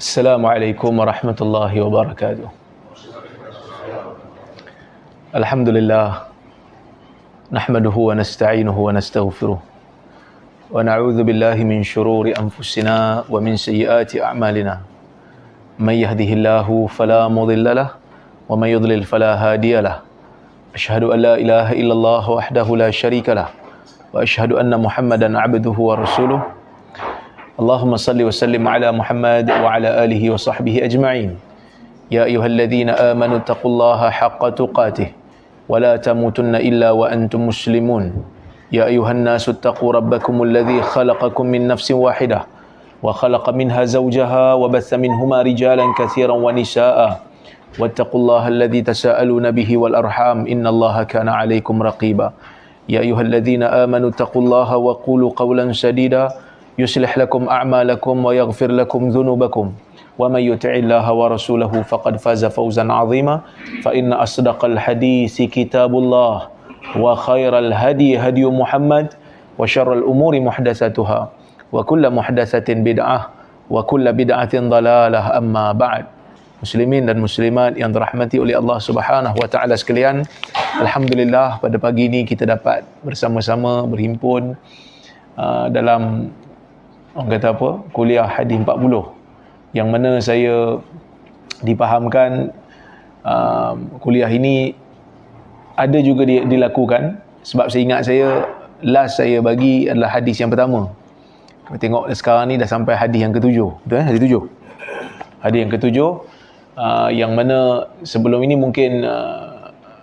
Assalamualaikum warahmatullahi wabarakatuh. Alhamdulillah, nahmaduhu wa nasta'inuhu wa nastaghfiruh, wa na'udzu billahi min syururi anfusina wa min sayyiati a'malina. May yahdihillahu fala mudilla lahu wa may yudlil fala hadiya lahu. Asyhadu an la ilaha illallah wahdahu la syarika lahu wa asyhadu anna Muhammadan 'abduhu wa rasuluh. Allahumma salli wa sallim ala Muhammad wa ala alihi wa sahbihi ajma'in. Ya ayyuhalladzina amanu taqullaha haqqa tuqatih wa la tamutunna illa wa antum muslimun. Ya ayyuhan nasu taqu rabbakumul ladzi khalaqakum min nafsin wahidah wa khalaqa minha zawjaha wa batha minhuma rijalan katsiran wa nisaa'a. Wattaqullaha alladzi tasaaluna bihi wal arham innallaha kana 'alaikum raqiba. Ya ayyuhalladzina amanu taqullaha wa qulu qawlan sadida يصلح لكم أعمالكم ويغفر لكم ذنوبكم ومن يطع الله ورسوله فقد فاز فوزا عظيما فإن أصدق الحديث كتاب الله وخير الهدي هدي محمد وشر الأمور محدثاتها وكل محدثة بدعة وكل بدعة ضلالة أما بعد. Muslimin dan muslimat yang dirahmati oleh Allah Subhanahu wa taala sekalian, alhamdulillah pada pagi ini kita dapat bersama-sama berhimpun dalam orang kata apa, kuliah hadis 40, yang mana saya dipahamkan kuliah ini ada juga dilakukan, sebab saya ingat last saya bagi adalah hadis yang pertama. Kita tengok sekarang ni dah sampai hadis yang ketujuh, betul hadis 7. Hadis yang ketujuh, yang mana sebelum ini mungkin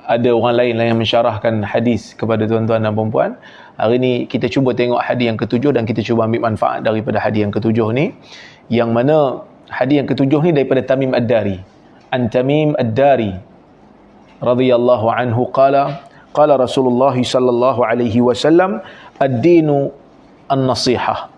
ada orang lain yang mensyarahkan hadis kepada tuan-tuan dan puan-puan. Hari ini kita cuba tengok hadis yang ketujuh dan kita cuba ambil manfaat daripada hadis yang ketujuh ni. Yang mana hadis yang ketujuh ni daripada Tamim Ad-Dari. An Tamim Ad-Dari radhiyallahu anhu qala Rasulullah sallallahu alaihi wasallam ad-dinu an-nasihah.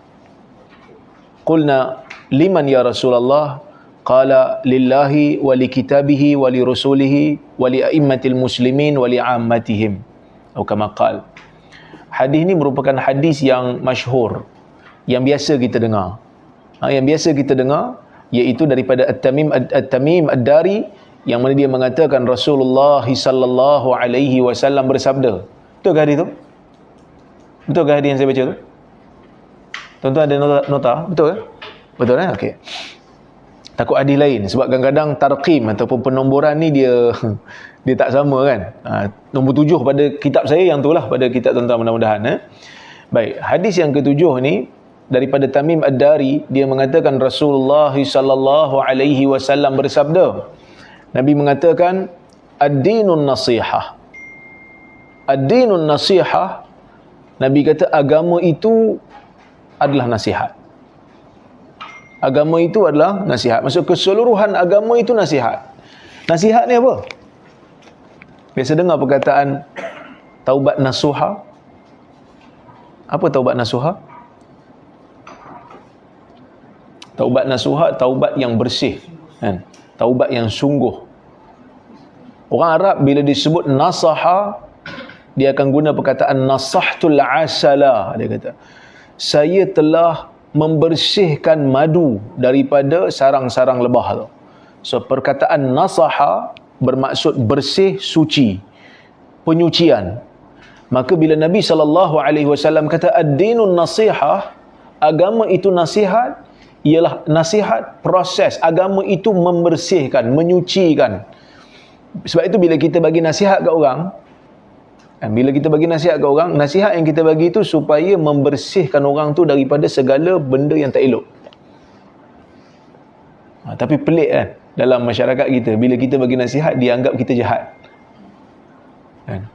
Qulna liman ya Rasulullah? Qala lillahi wa li kitabihi wa li rasulihi wa li a'immatil muslimin wa li 'ammatihim. Atau kama qala. Hadis ini merupakan hadis yang masyhur, yang biasa kita dengar. Yang biasa kita dengar iaitu daripada At-Tamim Ad-Dari, yang mana dia mengatakan Rasulullah sallallahu alaihi wasallam bersabda. Betul ke hadis tu? Betul ke hadis yang saya baca tu? Tuan-tuan ada nota? Betul ke? Betul kan? Okey. Takut hadis lain, sebab kadang-kadang tarqim ataupun penomboran ni dia tak sama kan. Nombor 7 pada kitab saya, yang itulah pada kitab tuan-tuan mudah-mudahan. Baik, hadis yang ketujuh ni daripada Tamim Ad-Dari, dia mengatakan Rasulullah sallallahu alaihi wasallam bersabda. Nabi mengatakan ad-dinun nasihah. Ad-dinun nasihah, Nabi kata agama itu adalah nasihat. Agama itu adalah nasihat. Maksud keseluruhan agama itu nasihat. Nasihat ni apa? Biasa dengar perkataan taubat nasuha. Apa taubat nasuha? Taubat nasuha, taubat yang bersih, kan? Taubat yang sungguh. Orang Arab bila disebut nasaha, dia akan guna perkataan nasahtul asala. Dia kata, saya telah membersihkan madu daripada sarang-sarang lebah tu. So perkataan nasaha bermaksud bersih, suci, penyucian. Maka bila Nabi SAW kata ad-dinun nasihah, agama itu nasihat, ialah nasihat proses. Agama itu membersihkan, menyucikan. Sebab itu bila kita bagi nasihat ke orang, bila kita bagi nasihat ke orang, nasihat yang kita bagi itu supaya membersihkan orang tu daripada segala benda yang tak elok. Tapi pelik kan, dalam masyarakat kita, bila kita bagi nasihat, dianggap kita jahat. Kan?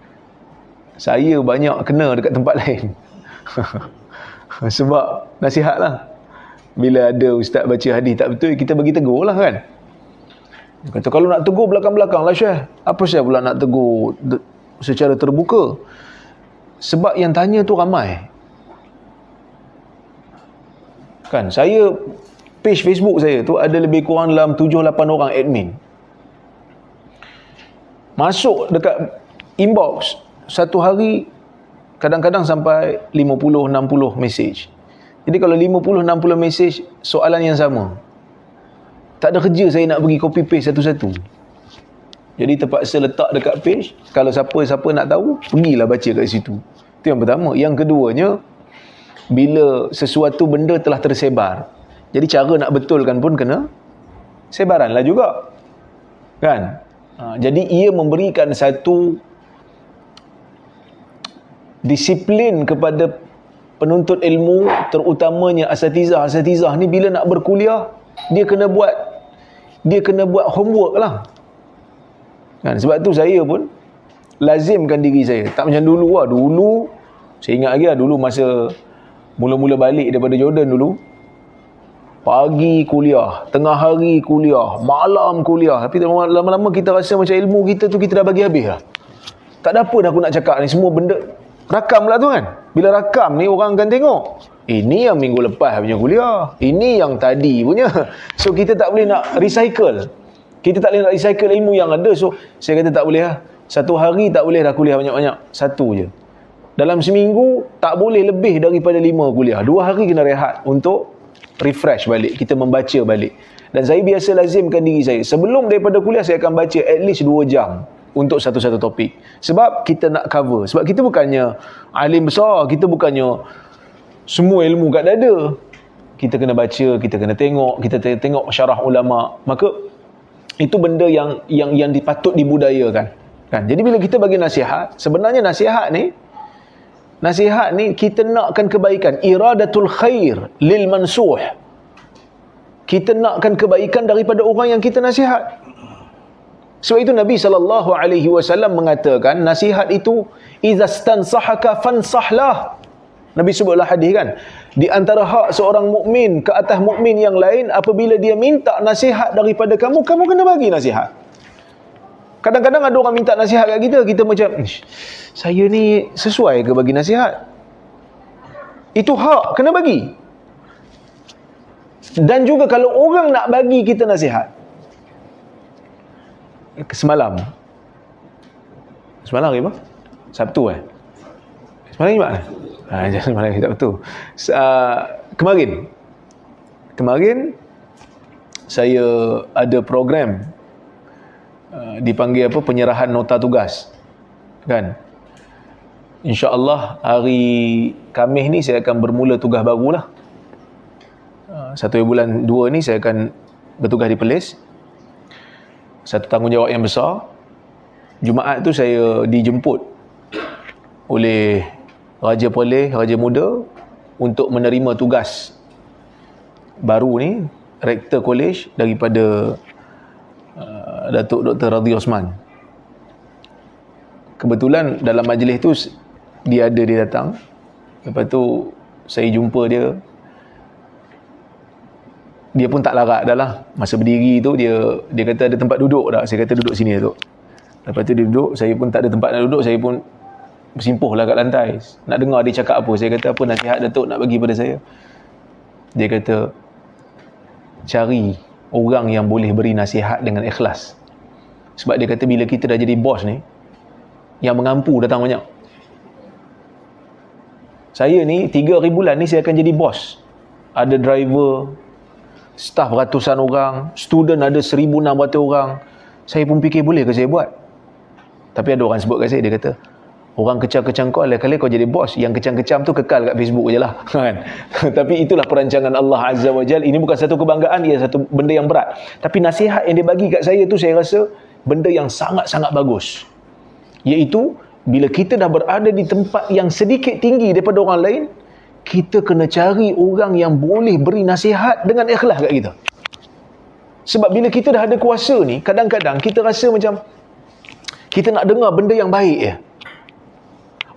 Saya banyak kena dekat tempat lain. Sebab nasihat lah. Bila ada ustaz baca hadis tak betul, kita bagi tegur lah kan. Dia kata, kalau nak tegur belakang-belakang lah Syekh. Apa Syekh pula nak tegur secara terbuka? Sebab yang tanya tu ramai. Kan, saya page Facebook saya tu ada lebih kurang dalam 7-8 orang admin. Masuk dekat inbox satu hari kadang-kadang sampai 50-60 message. Jadi kalau 50-60 message soalan yang sama. Tak ada kerja saya nak pergi copy paste satu-satu. Jadi terpaksa letak dekat page. Kalau siapa-siapa nak tahu, pergilah baca kat situ. Itu yang pertama. Yang keduanya, bila sesuatu benda telah tersebar, jadi cara nak betulkan pun kena sebaran lah juga. Kan? Jadi ia memberikan satu disiplin kepada penuntut ilmu, terutamanya asatizah ni bila nak berkuliah, dia kena buat homework lah. Kan? Sebab tu saya pun lazimkan diri saya. Tak macam dulu lah. Dulu, saya ingat lagi lah, dulu masa mula-mula balik daripada Jordan dulu, pagi kuliah, tengah hari kuliah, malam kuliah. Tapi lama-lama kita rasa macam ilmu kita tu kita dah bagi habis lah. Tak ada apa dah aku nak cakap ni. Semua benda rakam lah tu kan. Bila rakam ni orang akan tengok, ini yang minggu lepas punya kuliah, ini yang tadi punya. So kita tak boleh nak recycle. Kita tak boleh nak recycle ilmu yang ada. So saya kata tak boleh lah. Satu hari tak boleh dah kuliah banyak-banyak. Satu je. Dalam seminggu tak boleh lebih daripada 5 kuliah. 2 hari kena rehat untuk refresh balik. Kita membaca balik. Dan saya biasa lazimkan diri saya. Sebelum daripada kuliah saya akan baca at least 2 jam untuk satu-satu topik. Sebab kita nak cover. Sebab kita bukannya alim besar. Kita bukannya semua ilmu kat dada. Kita kena baca, kita kena tengok, kita tengok syarah ulama. Maka itu benda yang dipatut dibudayakan. Kan? Jadi bila kita bagi nasihat, sebenarnya nasihat ni kita nakkan kebaikan. Iradatul khair lil mansuh. Kita nakkan kebaikan daripada orang yang kita nasihat. Sebab itu Nabi SAW mengatakan, nasihat itu idza stansahaka fansahlah. Nabi sebutlah hadis kan, di antara hak seorang mukmin ke atas mukmin yang lain, apabila dia minta nasihat daripada kamu kena bagi nasihat. Kadang-kadang ada orang minta nasihat kat kita macam, saya ni sesuai ke bagi nasihat? Itu hak, kena bagi. Dan juga kalau orang nak bagi kita nasihat, semalam hari apa? Sabtu Semalam ni mana? Semalam ni Sabtu. Kemarin saya ada program dipanggil penyerahan nota tugas. Kan? InsyaAllah hari Khamis ni saya akan bermula tugas barulah. 1 bulan 2 ni saya akan bertugas di Perlis. Satu tanggungjawab yang besar. Jumaat tu saya dijemput oleh Raja Perlis, Raja Muda, untuk menerima tugas baru ni, Rektor Kolej daripada Datuk Dr. Radhi Osman. Kebetulan dalam majlis tu dia datang. Lepas tu saya jumpa dia. Dia pun tak larat dah lah. Masa berdiri tu dia kata ada tempat duduk tak? Saya kata duduk sini Datuk. Lepas tu dia duduk, saya pun tak ada tempat nak duduk, saya pun bersimpuh lah kat lantai. Nak dengar dia cakap apa. Saya kata, apa nasihat Datuk nak bagi pada saya? Dia kata, cari orang yang boleh beri nasihat dengan ikhlas. Sebab dia kata bila kita dah jadi bos ni, yang mengampu datang banyak. Saya ni 3 hari bulan ni saya akan jadi bos. Ada driver, staf ratusan orang, student ada 1,600 orang. Saya pun fikir boleh ke saya buat? Tapi ada orang sebut kat saya, dia kata, orang kecam-kecam kau, kali kau jadi bos, yang kecam-kecam tu kekal kat Facebook je lah. Kan? Tapi itulah perancangan Allah Azza wa Jal. Ini bukan satu kebanggaan, ia satu benda yang berat. Tapi nasihat yang dia bagi kat saya tu, saya rasa benda yang sangat-sangat bagus. Iaitu, bila kita dah berada di tempat yang sedikit tinggi daripada orang lain, kita kena cari orang yang boleh beri nasihat dengan ikhlas kat kita. Sebab bila kita dah ada kuasa ni, kadang-kadang kita rasa macam kita nak dengar benda yang baik ya.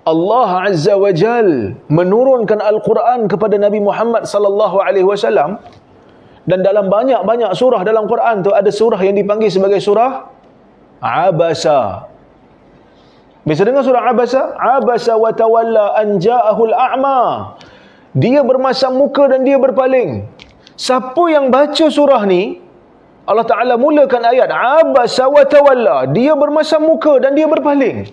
Allah Azza wa Jal menurunkan Al-Quran kepada Nabi Muhammad sallallahu alaihi wasallam, dan dalam banyak-banyak surah dalam Quran tu ada surah yang dipanggil sebagai surah Abasa. Bisa dengar surah Abasa? Abasa wa tawalla an ja'ahul a'ma. Dia bermasam muka dan dia berpaling. Siapa yang baca surah ni, Allah Ta'ala mulakan ayat Abasa wa tawalla. Dia bermasam muka dan dia berpaling.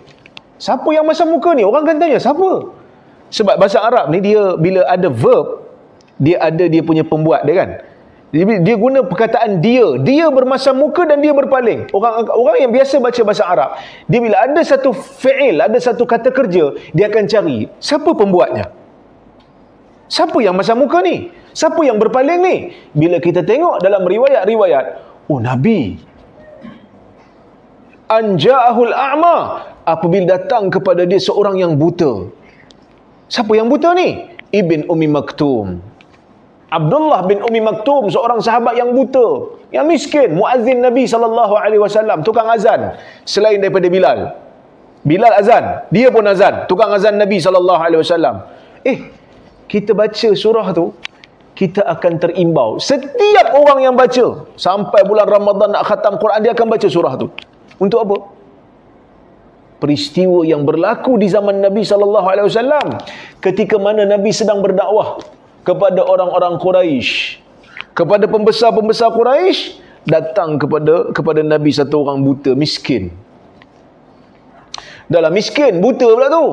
Siapa yang masam muka ni? Orang akan tanya, siapa? Sebab bahasa Arab ni, dia bila ada verb, dia ada dia punya pembuat dia kan. Dia guna perkataan dia bermasam muka dan dia berpaling. Orang yang biasa baca bahasa Arab, dia bila ada satu fi'il, ada satu kata kerja, dia akan cari siapa pembuatnya, siapa yang masam muka ni, siapa yang berpaling ni. Bila kita tengok dalam riwayat-riwayat, oh Nabi anja'ahul a'ma, apabila datang kepada dia seorang yang buta. Siapa yang buta ni? Ibn Ummi Maktum, Abdullah bin Ummi Maktum, seorang sahabat yang buta, yang miskin, muazzin Nabi SAW, tukang azan selain daripada Bilal. Bilal azan, dia pun azan, tukang azan Nabi SAW. Kita baca surah tu, kita akan terimbau. Setiap orang yang baca sampai bulan Ramadan nak khatam Quran, dia akan baca surah tu. Untuk apa? Peristiwa yang berlaku di zaman Nabi SAW, ketika mana Nabi sedang berdakwah kepada orang-orang Quraisy, kepada pembesar-pembesar Quraisy, datang kepada Nabi satu orang buta, miskin. Dalam miskin, buta pula tu,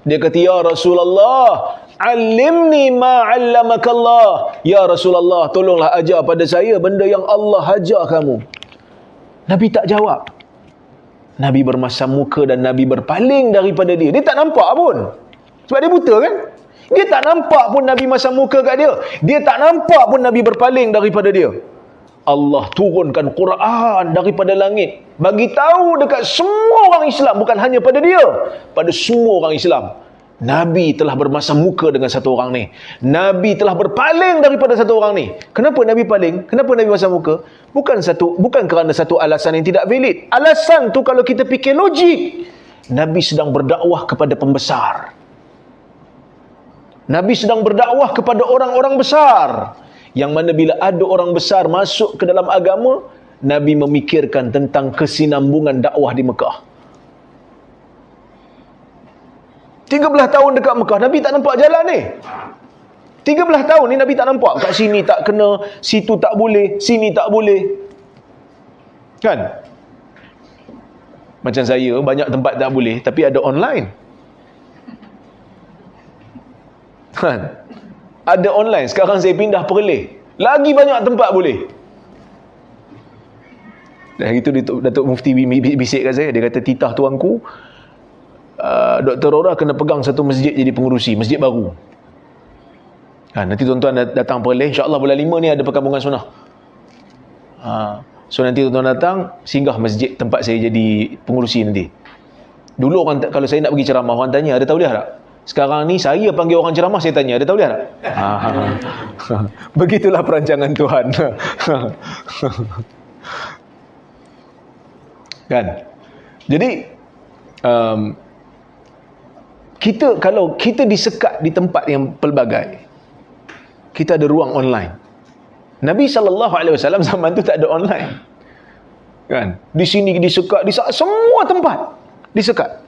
dia kata, ya Rasulullah, alimni ma 'allamakallah. Ya Rasulullah, tolonglah ajar pada saya benda yang Allah ajar kamu. Nabi tak jawab. Nabi bermasam muka dan Nabi berpaling daripada dia. Dia tak nampak pun, sebab dia buta kan. Dia tak nampak pun Nabi masam muka kat dia. Dia tak nampak pun Nabi berpaling daripada dia. Allah turunkan Quran daripada langit, bagi tahu dekat semua orang Islam, bukan hanya pada dia, pada semua orang Islam, Nabi telah bermasam muka dengan satu orang ni. Nabi telah berpaling daripada satu orang ni. Kenapa Nabi paling? Kenapa Nabi masam muka? Bukan kerana satu alasan yang tidak valid. Alasan tu kalau kita fikir logik, Nabi sedang berdakwah kepada pembesar. Nabi sedang berdakwah kepada orang-orang besar, yang mana bila ada orang besar masuk ke dalam agama, Nabi memikirkan tentang kesinambungan dakwah di Mekah. 13 tahun dekat Mekah, Nabi tak nampak jalan ni. 13 tahun ni Nabi tak nampak. Kat sini tak kena, situ tak boleh, sini tak boleh. Kan? Macam saya, banyak tempat tak boleh, tapi ada online. Kan? Ada online. Sekarang saya pindah Perlis, lagi banyak tempat boleh. Dan hari tu Datuk Mufti bisik kat saya. Dia kata, titah tuanku, Dr. Rora kena pegang satu masjid jadi pengurusi, masjid baru. Nanti tuan-tuan datang Perlis, insyaAllah bulan 5 ni ada perkampungan sunnah. So nanti tuan-tuan datang, singgah masjid tempat saya jadi pengurusi nanti. Dulu orang, kalau saya nak pergi ceramah, orang tanya, ada tauliah tak? Sekarang ni saya panggil orang ceramah, saya tanya, ada tauliah tak? Begitulah perancangan Tuhan. Kan? Jadi kalau kita disekat di tempat yang pelbagai, kita ada ruang online. Nabi SAW zaman tu tak ada online. Kan? Di sini disekat, di semua tempat disekat.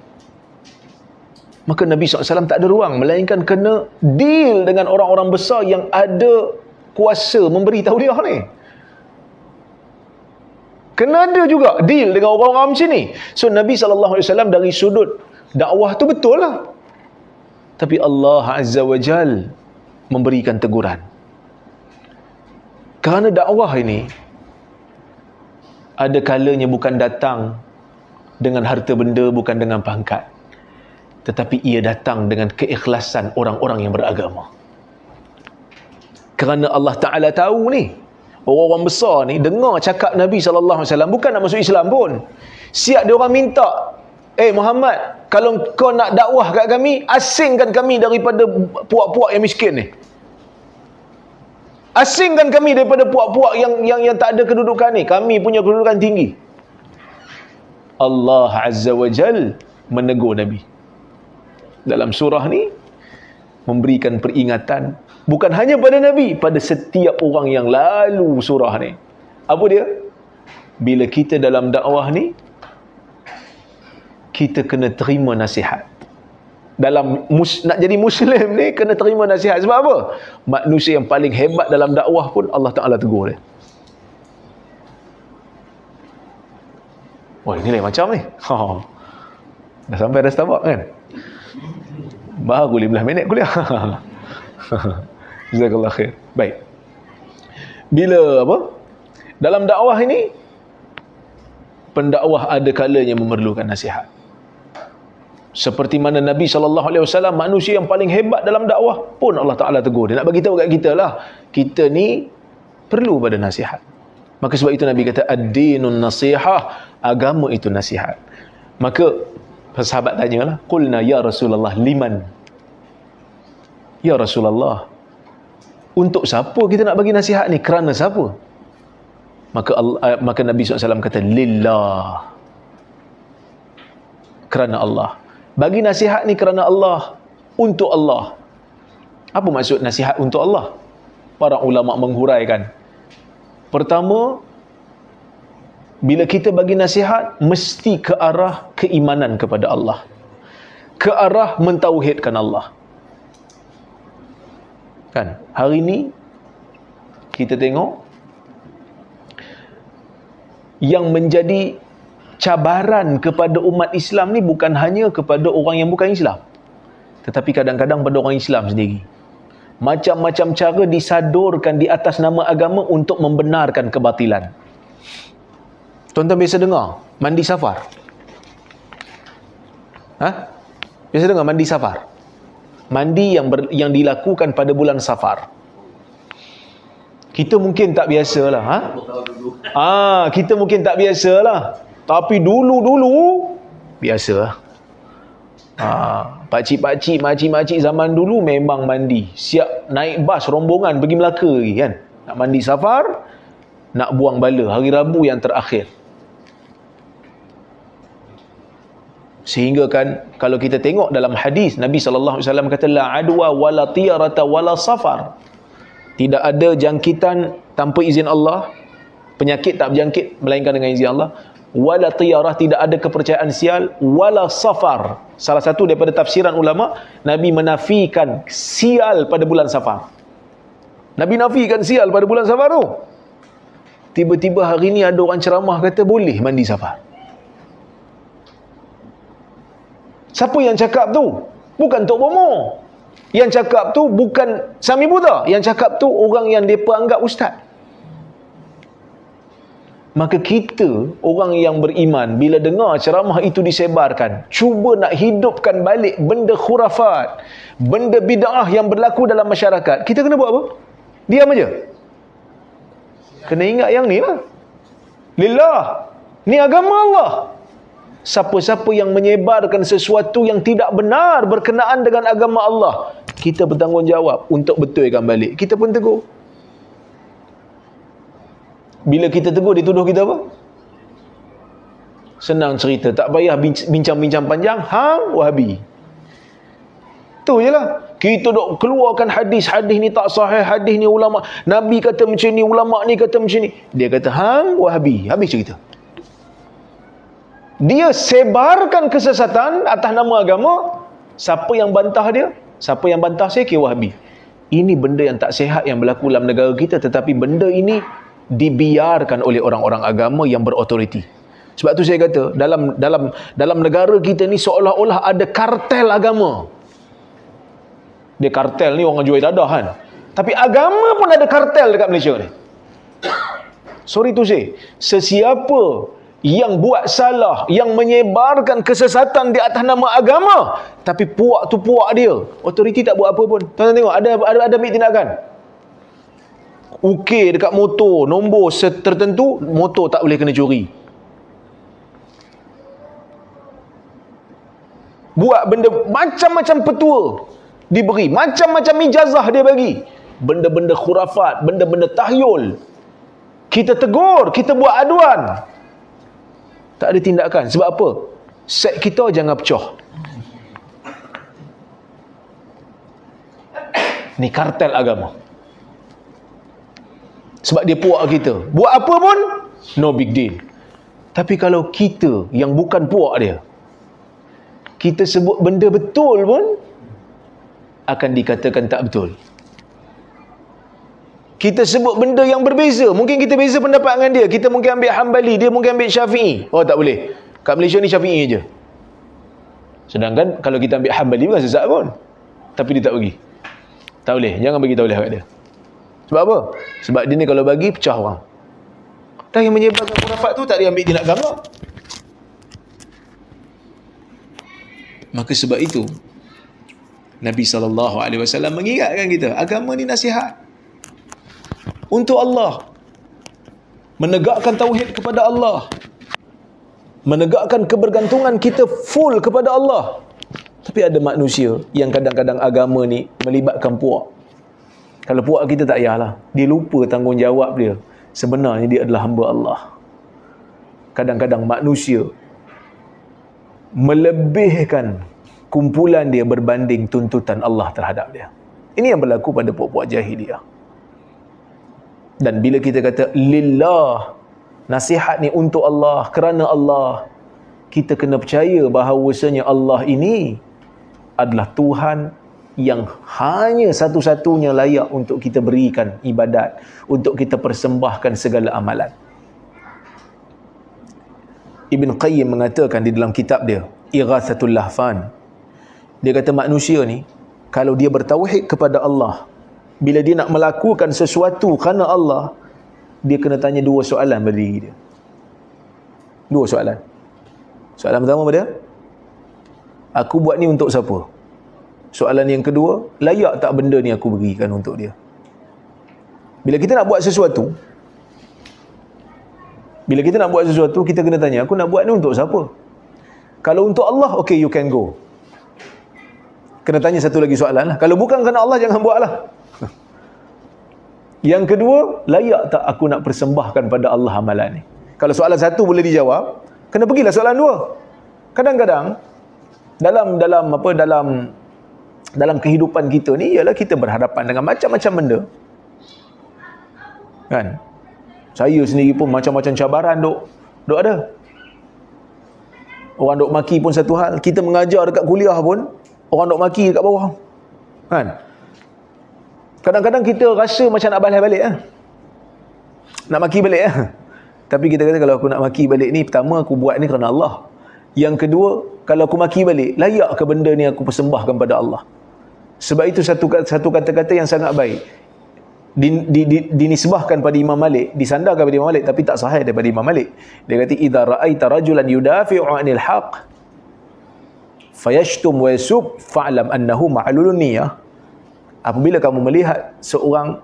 Maka Nabi SAW tak ada ruang, melainkan kena deal dengan orang-orang besar yang ada kuasa memberi tauliah ni. Kena ada juga deal dengan orang-orang macam ni. So Nabi SAW dari sudut dakwah tu betul lah, tapi Allah Azza wa Jal memberikan teguran. Kerana dakwah ini ada kalanya bukan datang dengan harta benda, bukan dengan pangkat, tetapi ia datang dengan keikhlasan orang-orang yang beragama. Kerana Allah Ta'ala tahu ni, orang-orang besar ni dengar cakap Nabi SAW, bukan nak masuk Islam pun, siap dia orang minta, Muhammad, kalau kau nak dakwah kat kami, asingkan kami daripada puak-puak yang miskin ni. Asingkan kami daripada puak-puak yang tak ada kedudukan ni. Kami punya kedudukan tinggi. Allah Azza wa Jal menegur Nabi dalam surah ni, memberikan peringatan bukan hanya pada Nabi, pada setiap orang yang lalu surah ni. Apa dia? Bila kita dalam dakwah ni, kita kena terima nasihat. Dalam nak jadi Muslim ni, kena terima nasihat. Sebab apa? Manusia yang paling hebat dalam dakwah pun Allah Ta'ala tegur dia. Oh, ini lain macam ni. Dah sampai dah Starbucks kan? Baru 15 minit kuliah. Jazakallah khair. Baik. Bila apa? Dalam dakwah ini, pendakwah ada kalanya memerlukan nasihat. Seperti mana Nabi SAW, manusia yang paling hebat dalam dakwah pun Allah Ta'ala tegur. Dia nak bagi tahu kat kita lah, kita ni perlu pada nasihat. Maka sebab itu Nabi kata, ad-dinun nasihah, agama itu nasihat. Maka sahabat tanyalah, qulna ya Rasulullah liman? Ya Rasulullah, untuk siapa kita nak bagi nasihat ni? Kerana siapa? Maka Nabi SAW kata, lillah, kerana Allah. Bagi nasihat ni kerana Allah, untuk Allah. Apa maksud nasihat untuk Allah? Para ulama menghuraikan. Pertama, bila kita bagi nasihat, mesti ke arah keimanan kepada Allah, ke arah mentauhidkan Allah. Kan? Hari ni kita tengok yang menjadi cabaran kepada umat Islam ni bukan hanya kepada orang yang bukan Islam, tetapi kadang-kadang pada orang Islam sendiri. Macam-macam cara disadurkan di atas nama agama untuk membenarkan kebatilan. Tuan-tuan biasa dengar mandi safar? Biasa dengar mandi safar? Mandi yang dilakukan pada bulan Safar. Kita mungkin tak biasalah. Kita mungkin tak biasalah. Tapi dulu biasa. Pakcik-pakcik, makcik-makcik zaman dulu memang mandi. Siap naik bas rombongan pergi Melaka lagi kan. Nak mandi Safar, nak buang bala hari Rabu yang terakhir. Sehingga kan kalau kita tengok dalam hadis, Nabi SAW kata, la adwa wala tiyarata wala safar. Tidak ada jangkitan tanpa izin Allah, penyakit tak berjangkit melainkan dengan izin Allah. Wala tiyarah, tidak ada kepercayaan sial. Wala safar. Salah satu daripada tafsiran ulama, Nabi menafikan sial pada bulan Safar. Nabi nafikan sial pada bulan Safar tu. Tiba-tiba hari ni ada orang ceramah kata boleh mandi Safar. Siapa yang cakap tu? Bukan Tok Bomo. Yang cakap tu bukan Sami Buddha. Yang cakap tu orang yang mereka anggap ustaz. Maka kita, orang yang beriman, bila dengar ceramah itu disebarkan, cuba nak hidupkan balik benda khurafat, benda bid'ah yang berlaku dalam masyarakat, kita kena buat apa? Diam aja? Kena ingat yang ni lah. Lillah. Ni agama Allah. Siapa-siapa yang menyebarkan sesuatu yang tidak benar berkenaan dengan agama Allah, kita bertanggungjawab untuk betulkan balik. Kita pun tegur. Bila kita tegur, dituduh kita apa? Senang cerita, tak payah bincang-bincang panjang. Hang Wahabi. Tu je lah. Kita dok keluarkan hadis ni tak sahih, hadis ni ulama, Nabi kata macam ni, ulama ni kata macam ni. Dia kata hang Wahabi. Habis cerita. Dia sebarkan kesesatan atas nama agama. Siapa yang bantah dia? Siapa yang bantah saya? Kira Wahabi. Ini benda yang tak sihat yang berlaku dalam negara kita, tetapi benda ini dibiarkan oleh orang-orang agama yang berautoriti. Sebab tu saya kata, dalam negara kita ni seolah-olah ada kartel agama. Dia kartel ni orang jual dadah kan. Tapi agama pun ada kartel dekat Malaysia ni. Sorry to say, sesiapa yang buat salah, yang menyebarkan kesesatan di atas nama agama, tapi puak tu puak dia, autoriti tak buat apa pun. Tuan-tuan tengok, ada ambil tindakan. Ukir dekat motor, nombor tertentu, motor tak boleh kena curi. Buat benda, macam-macam petua diberi, macam-macam ijazah dia bagi. Benda-benda khurafat, benda-benda tahyul. Kita tegur, kita buat aduan. Tak ada tindakan. Sebab apa? Set kita jangan pecah. Ni kartel agama. Sebab dia puak kita. Buat apa pun, no big deal. Tapi kalau kita yang bukan puak dia, kita sebut benda betul pun, akan dikatakan tak betul. Kita sebut benda yang berbeza, mungkin kita beza pendapat dengan dia. Kita mungkin ambil Hambali, dia mungkin ambil Syafi'i. Oh tak boleh. Kat Malaysia ni Syafi'i je. Sedangkan kalau kita ambil Hambali bukan sesat pun. Tapi dia tak bagi. Tak boleh. Jangan bagi tahu kat dia. Sebab apa? Sebab dia ni kalau bagi, pecah orang. Dan yang menyebarkan khurafat tu tak dia ambil, dia nak gambar. Maka sebab itu Nabi SAW mengingatkan kita, agama ni nasihat untuk Allah, menegakkan tauhid kepada Allah, menegakkan kebergantungan kita full kepada Allah. Tapi ada manusia yang kadang-kadang agama ni melibatkan puak. Kalau puak kita tak payahlah, dia lupa tanggungjawab dia. Sebenarnya dia adalah hamba Allah. Kadang-kadang manusia melebihkan kumpulan dia berbanding tuntutan Allah terhadap dia. Ini yang berlaku pada puak-puak jahiliyah. Dan bila kita kata lillah, nasihat ni untuk Allah, kerana Allah, kita kena percaya bahawasanya Allah ini adalah Tuhan yang hanya satu-satunya layak untuk kita berikan ibadat, untuk kita persembahkan segala amalan. Ibn Qayyim mengatakan di dalam kitab dia Ighathatul Lahfan, dia kata manusia ni kalau dia bertauhid kepada Allah, bila dia nak melakukan sesuatu kerana Allah, dia kena tanya dua soalan pada diri dia. Dua soalan. Soalan pertama pada, aku buat ni untuk siapa? Soalan yang kedua, layak tak benda ni aku berikan untuk dia? Bila kita nak buat sesuatu, kita kena tanya, aku nak buat ni untuk siapa? Kalau untuk Allah, okay, you can go. Kena tanya satu lagi soalan lah. Kalau bukan kerana Allah, jangan buat lah. Yang kedua, layak tak aku nak persembahkan pada Allah amalan ni? Kalau soalan satu boleh dijawab, kena pergilah soalan dua. Kadang-kadang dalam kehidupan kita ni ialah kita berhadapan dengan macam-macam benda. Kan? Saya sendiri pun macam-macam cabaran duk ada. Orang duk maki pun satu hal, kita mengajar dekat kuliah pun orang duk maki dekat bawah. Kan? Kadang-kadang kita rasa macam nak balas balik nak maki balik Tapi kita kata kalau aku nak maki balik ni, pertama aku buat ni kerana Allah. Yang kedua, kalau aku maki balik, layak ke benda ni aku persembahkan pada Allah? Sebab itu satu kata-kata yang sangat baik dinisbahkan pada Imam Malik, disandarkan pada Imam Malik, tapi tak sahih daripada Imam Malik. Dia kata, idza ra'aita rajulan yudafi'u 'anil haqq fayashtum wa yasub fa'lam annahu ma'lulun niyyah. Apabila kamu melihat seorang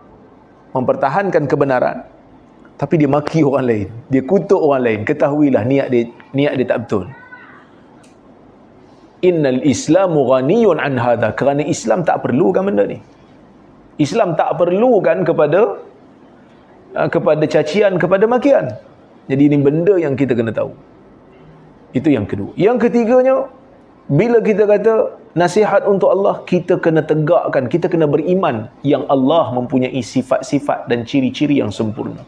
mempertahankan kebenaran tapi dia maki orang lain, dia kutuk orang lain, ketahuilah niat dia tak betul. Innal islamu ghaniyun an hadha, kerana Islam tak perlukan benda ni. Islam tak perlukan kepada cacian, kepada makian. Jadi ini benda yang kita kena tahu. Itu yang kedua. Yang ketiganya, bila kita kata nasihat untuk Allah, kita kena tegakkan, kita kena beriman yang Allah mempunyai sifat-sifat dan ciri-ciri yang sempurna.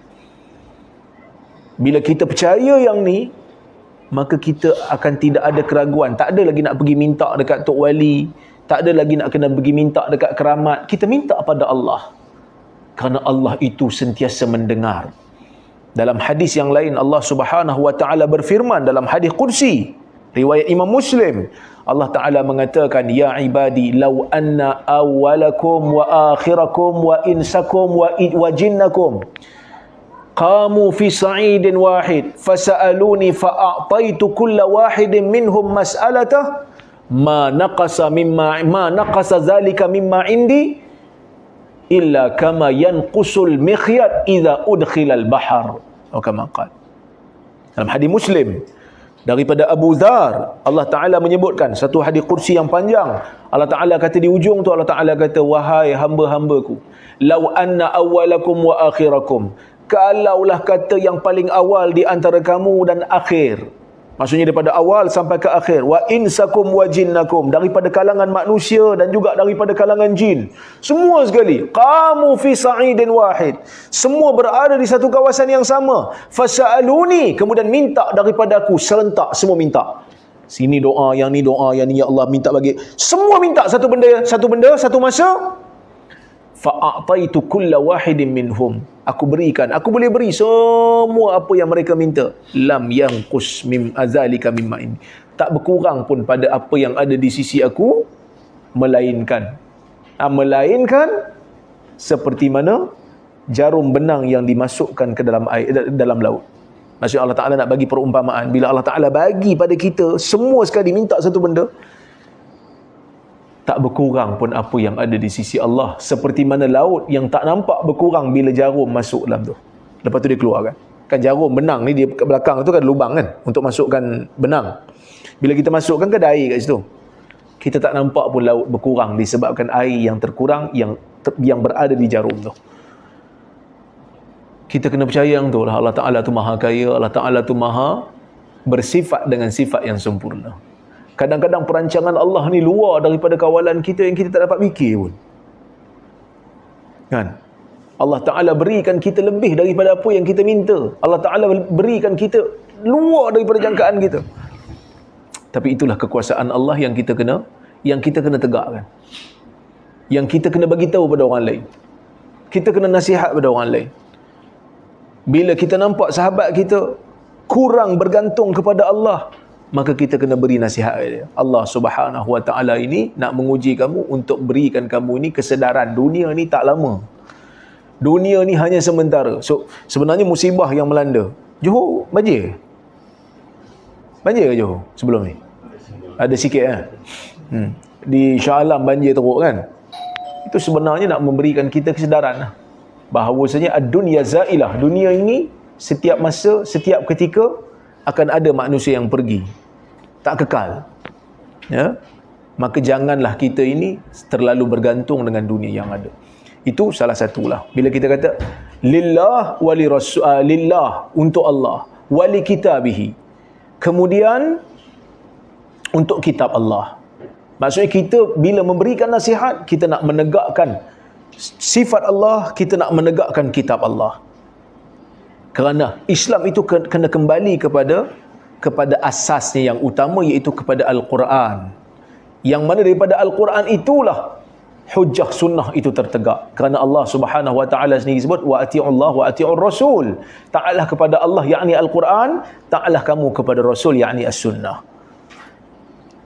Bila kita percaya yang ni, maka kita akan tidak ada keraguan. Tak ada lagi nak pergi minta dekat Tok Wali, tak ada lagi nak kena pergi minta dekat keramat. Kita minta pada Allah, kerana Allah itu sentiasa mendengar. Dalam hadis yang lain, Allah Subhanahu wa ta'ala berfirman dalam hadis qudsi riwayat Imam Muslim, Allah Ta'ala mengatakan, ya ibadi law anna awwalakum wa akhirakum wa insakum wa jinnakum qamu fi sa'idin wahid fasa'aluni fa'a'taitu kulla wahidin minhum mas'alatah ma naqasa zalika mimma indi illa kama yanqusul mikhyat idza udkhilal bahar, atau kama qala. Dalam hadis Muslim daripada Abu Dhar, Allah Ta'ala menyebutkan satu hadis kursi yang panjang. Allah Ta'ala kata di ujung tu, Allah Ta'ala kata, wahai hamba-hambaku, law anna awwalakum wa akhirakum, kalaulah kata yang paling awal di antara kamu dan akhir, maksudnya daripada awal sampai ke akhir, wa insakum wa jinnakum, daripada kalangan manusia dan juga daripada kalangan jin, semua sekali, qamu fi sa'idin wahid, semua berada di satu kawasan yang sama, fasa'aluni, kemudian minta daripada aku serentak, semua minta. Sini doa, yang ni doa, yang ni ya Allah minta bagi. Semua minta satu benda, satu masa. Fa'ataitu kulla wahidin minhum, aku berikan, aku boleh beri semua apa yang mereka minta. Lam yanqus mim azalika mimma ini, tak berkurang pun pada apa yang ada di sisi aku, melainkan seperti mana jarum benang yang dimasukkan ke dalam air, dalam laut. Maksudnya Allah Ta'ala nak bagi perumpamaan, bila Allah Ta'ala bagi pada kita semua sekali minta satu benda, tak berkurang pun apa yang ada di sisi Allah, seperti mana laut yang tak nampak berkurang bila jarum masuk dalam tu. Lepas tu dia keluar kan jarum benang ni, dia kat belakang tu kan lubang kan untuk masukkan benang. Bila kita masukkan kan ada air kat situ, kita tak nampak pun laut berkurang disebabkan air yang terkurang yang berada di jarum tu. Kita kena percaya yang tu lah, Allah Ta'ala tu maha kaya, Allah Ta'ala tu maha bersifat dengan sifat yang sempurna. Kadang-kadang perancangan Allah ni luar daripada kawalan kita yang kita tak dapat fikir pun. Kan? Allah Ta'ala berikan kita lebih daripada apa yang kita minta. Allah Ta'ala berikan kita luar daripada jangkaan kita. Tapi itulah kekuasaan Allah yang kita kena tegakkan. Yang kita kena bagi tahu pada orang lain. Kita kena nasihat pada orang lain. Bila kita nampak sahabat kita kurang bergantung kepada Allah, maka kita kena beri nasihat dia. Allah Subhanahu Wa Ta'ala ini nak menguji kamu untuk berikan kamu ini kesedaran. Dunia ni tak lama. Dunia ni hanya sementara. So, sebenarnya musibah yang melanda. Johor banjir? Banjir ke Johor sebelum ni? Ada sikit kan? Di Shah Alam banjir teruk kan? Itu sebenarnya nak memberikan kita kesedaran lah. Bahawasanya ad-dunya zailah. Dunia ini setiap masa, setiap ketika akan ada manusia yang pergi. Tak kekal. Ya? Maka janganlah kita ini terlalu bergantung dengan dunia yang ada. Itu salah satulah. Bila kita kata lillah wali rasul, lillah untuk Allah, wali kitabihi. Kemudian untuk kitab Allah. Maksudnya kita bila memberikan nasihat, kita nak menegakkan sifat Allah, kita nak menegakkan kitab Allah. Kerana Islam itu kena kembali kepada asasnya yang utama, iaitu kepada Al-Quran. Yang mana daripada Al-Quran itulah hujjah sunnah itu tertegak. Kerana Allah Subhanahu Wa Ta'ala sendiri sebut wa ati'ullah wa ati'ur rasul. Taatlah kepada Allah yakni Al-Quran, taatlah kamu kepada Rasul yakni as-sunnah.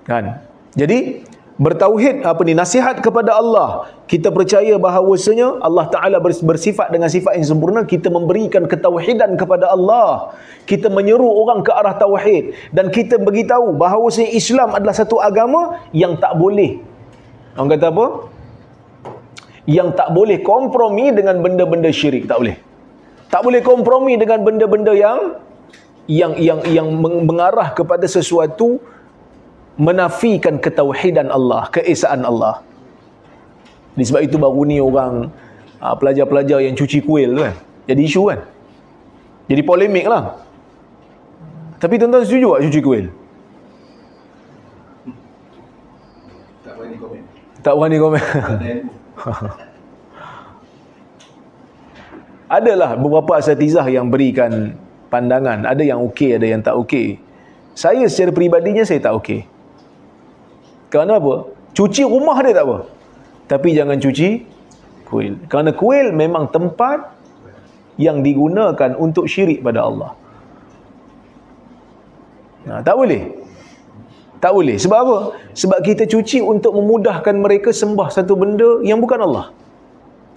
Kan? Jadi bertauhid nasihat kepada Allah. Kita percaya bahawasanya Allah Ta'ala bersifat dengan sifat yang sempurna. Kita memberikan ketauhidan kepada Allah. Kita menyeru orang ke arah tauhid. Dan kita beritahu bahawasanya Islam adalah satu agama yang tak boleh, orang kata apa? Yang tak boleh kompromi dengan benda-benda syirik. Tak boleh. Tak boleh kompromi dengan benda-benda yang mengarah kepada sesuatu menafikan ketauhidan Allah, keesaan Allah. Disebab itu baru ni orang pelajar-pelajar yang cuci kuil tu kan, jadi isu kan, jadi polemik lah. Tapi tuan-tuan setuju tak cuci kuil? Tak berani komen. Adalah beberapa asatizah yang berikan pandangan, ada yang okey, ada yang tak okey. Saya secara peribadinya saya tak okey. Kerana apa? Cuci rumah dia tak apa, tapi jangan cuci kuil. Kerana kuil memang tempat yang digunakan untuk syirik pada Allah. Tak boleh. Tak boleh. Sebab apa? Sebab kita cuci untuk memudahkan mereka sembah satu benda yang bukan Allah.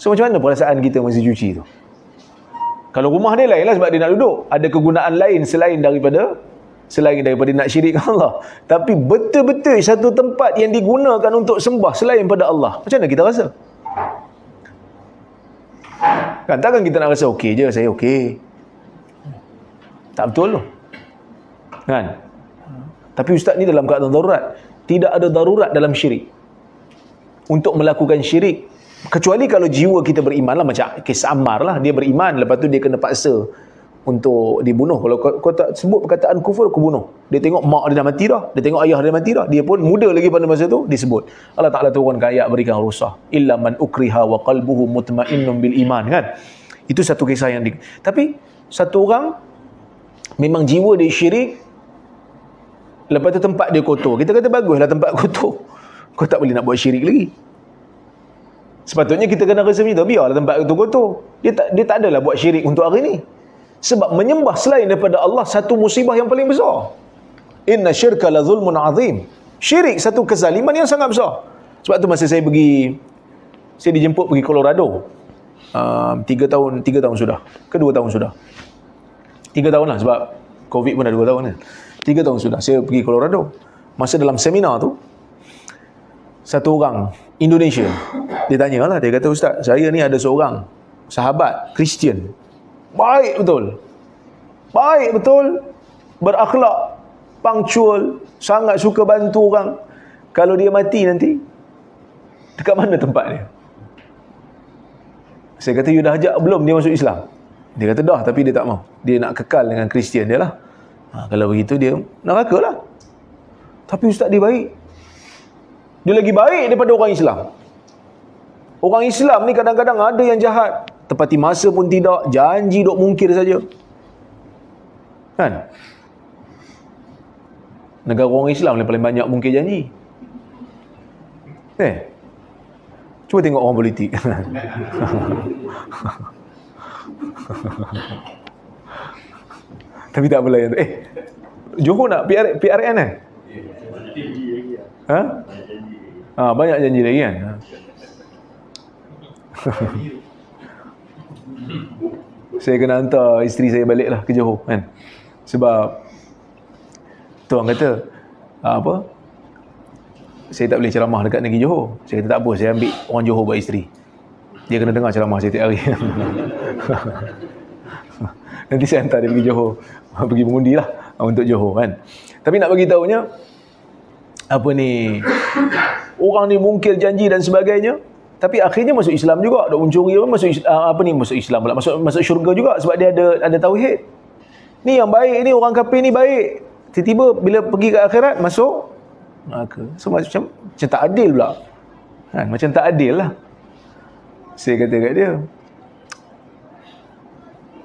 So macam mana perasaan kita masa cuci tu? Kalau rumah dia lain lah, sebab dia nak duduk. Ada kegunaan lain selain daripada nak syirik Allah. Tapi betul-betul satu tempat yang digunakan untuk sembah selain pada Allah. Macam mana kita rasa? Kan takkan kita nak rasa okey je, saya okey. Tak betul tu. Kan? Tapi ustaz ni dalam keadaan darurat. Tidak ada darurat dalam syirik. Untuk melakukan syirik, kecuali kalau jiwa kita beriman lah, macam kes Ammar lah, dia beriman, lepas tu dia kena paksa untuk dibunuh. Kalau kau tak sebut perkataan kufur, aku bunuh. Dia tengok mak dia dah mati dah, dia tengok ayah dia mati dah, dia pun muda lagi pada masa tu, disebut. Allah Ta'ala turunkan ayat berikan rusah. Illa man ukriha wa qalbuhu mutmainnun bil iman, kan? Itu satu kisah yang tapi satu orang memang jiwa dia syirik, lepas tu tempat dia kotor. Kita kata baguslah tempat kotor. Kau tak boleh nak buat syirik lagi. Sepatutnya kita kena rasa macam tu, biarlah tempat itu kotor. Dia tak adalah buat syirik untuk hari ni. Sebab menyembah selain daripada Allah satu musibah yang paling besar. Inna syirka la zulmun azim. Syirik satu kezaliman yang sangat besar. Sebab tu masa saya dijemput pergi Colorado. 3 tahun sudah ke 2 tahun sudah. 3 tahun lah, sebab COVID pun dah 2 tahun kan. 3 tahun sudah saya pergi Colorado. Masa dalam seminar tu, satu orang Indonesia, dia tanya lah, dia kata, "Ustaz, saya ni ada seorang sahabat Kristian, baik betul, berakhlak, punctual, sangat suka bantu orang. Kalau dia mati nanti, dekat mana tempat dia?" Saya kata, "You dah ajak belum dia masuk Islam?" Dia kata, "Dah, tapi dia tak mau. Dia nak kekal dengan Kristian dia lah." Kalau begitu dia neraka lah. Tapi ustaz, dia baik. Dia lagi baik daripada orang Islam. Orang Islam ni kadang-kadang ada yang jahat, tepati masa pun tidak, janji dok mungkir saja. Kan? Negara orang Islam ni paling banyak mungkir janji. Cuba tengok orang politik. Tapi tak apalah yang tu. Johor nak PRN kan? Banyak janji lagi kan? Saya kena hantar isteri saya balik lah ke Johor kan? Sebab tu orang kata saya tak boleh ceramah dekat negeri Johor. Saya kata tak apa, saya ambil orang Johor buat isteri. Dia kena dengar ceramah saya tiap hari. Nanti saya hantar dia pergi Johor, pergi mengundi lah untuk Johor kan. Tapi nak bagi tahunya, orang ni mungkir janji dan sebagainya, tapi akhirnya masuk Islam juga. Dok mencuri masuk Islam pula, masuk syurga juga sebab dia ada tauhid. Ni yang baik ni, orang kafir ni baik, tiba-tiba bila pergi ke akhirat masuk neraka. So macam tak adil pula kan? Macam tak adil lah. Saya kata kat dia,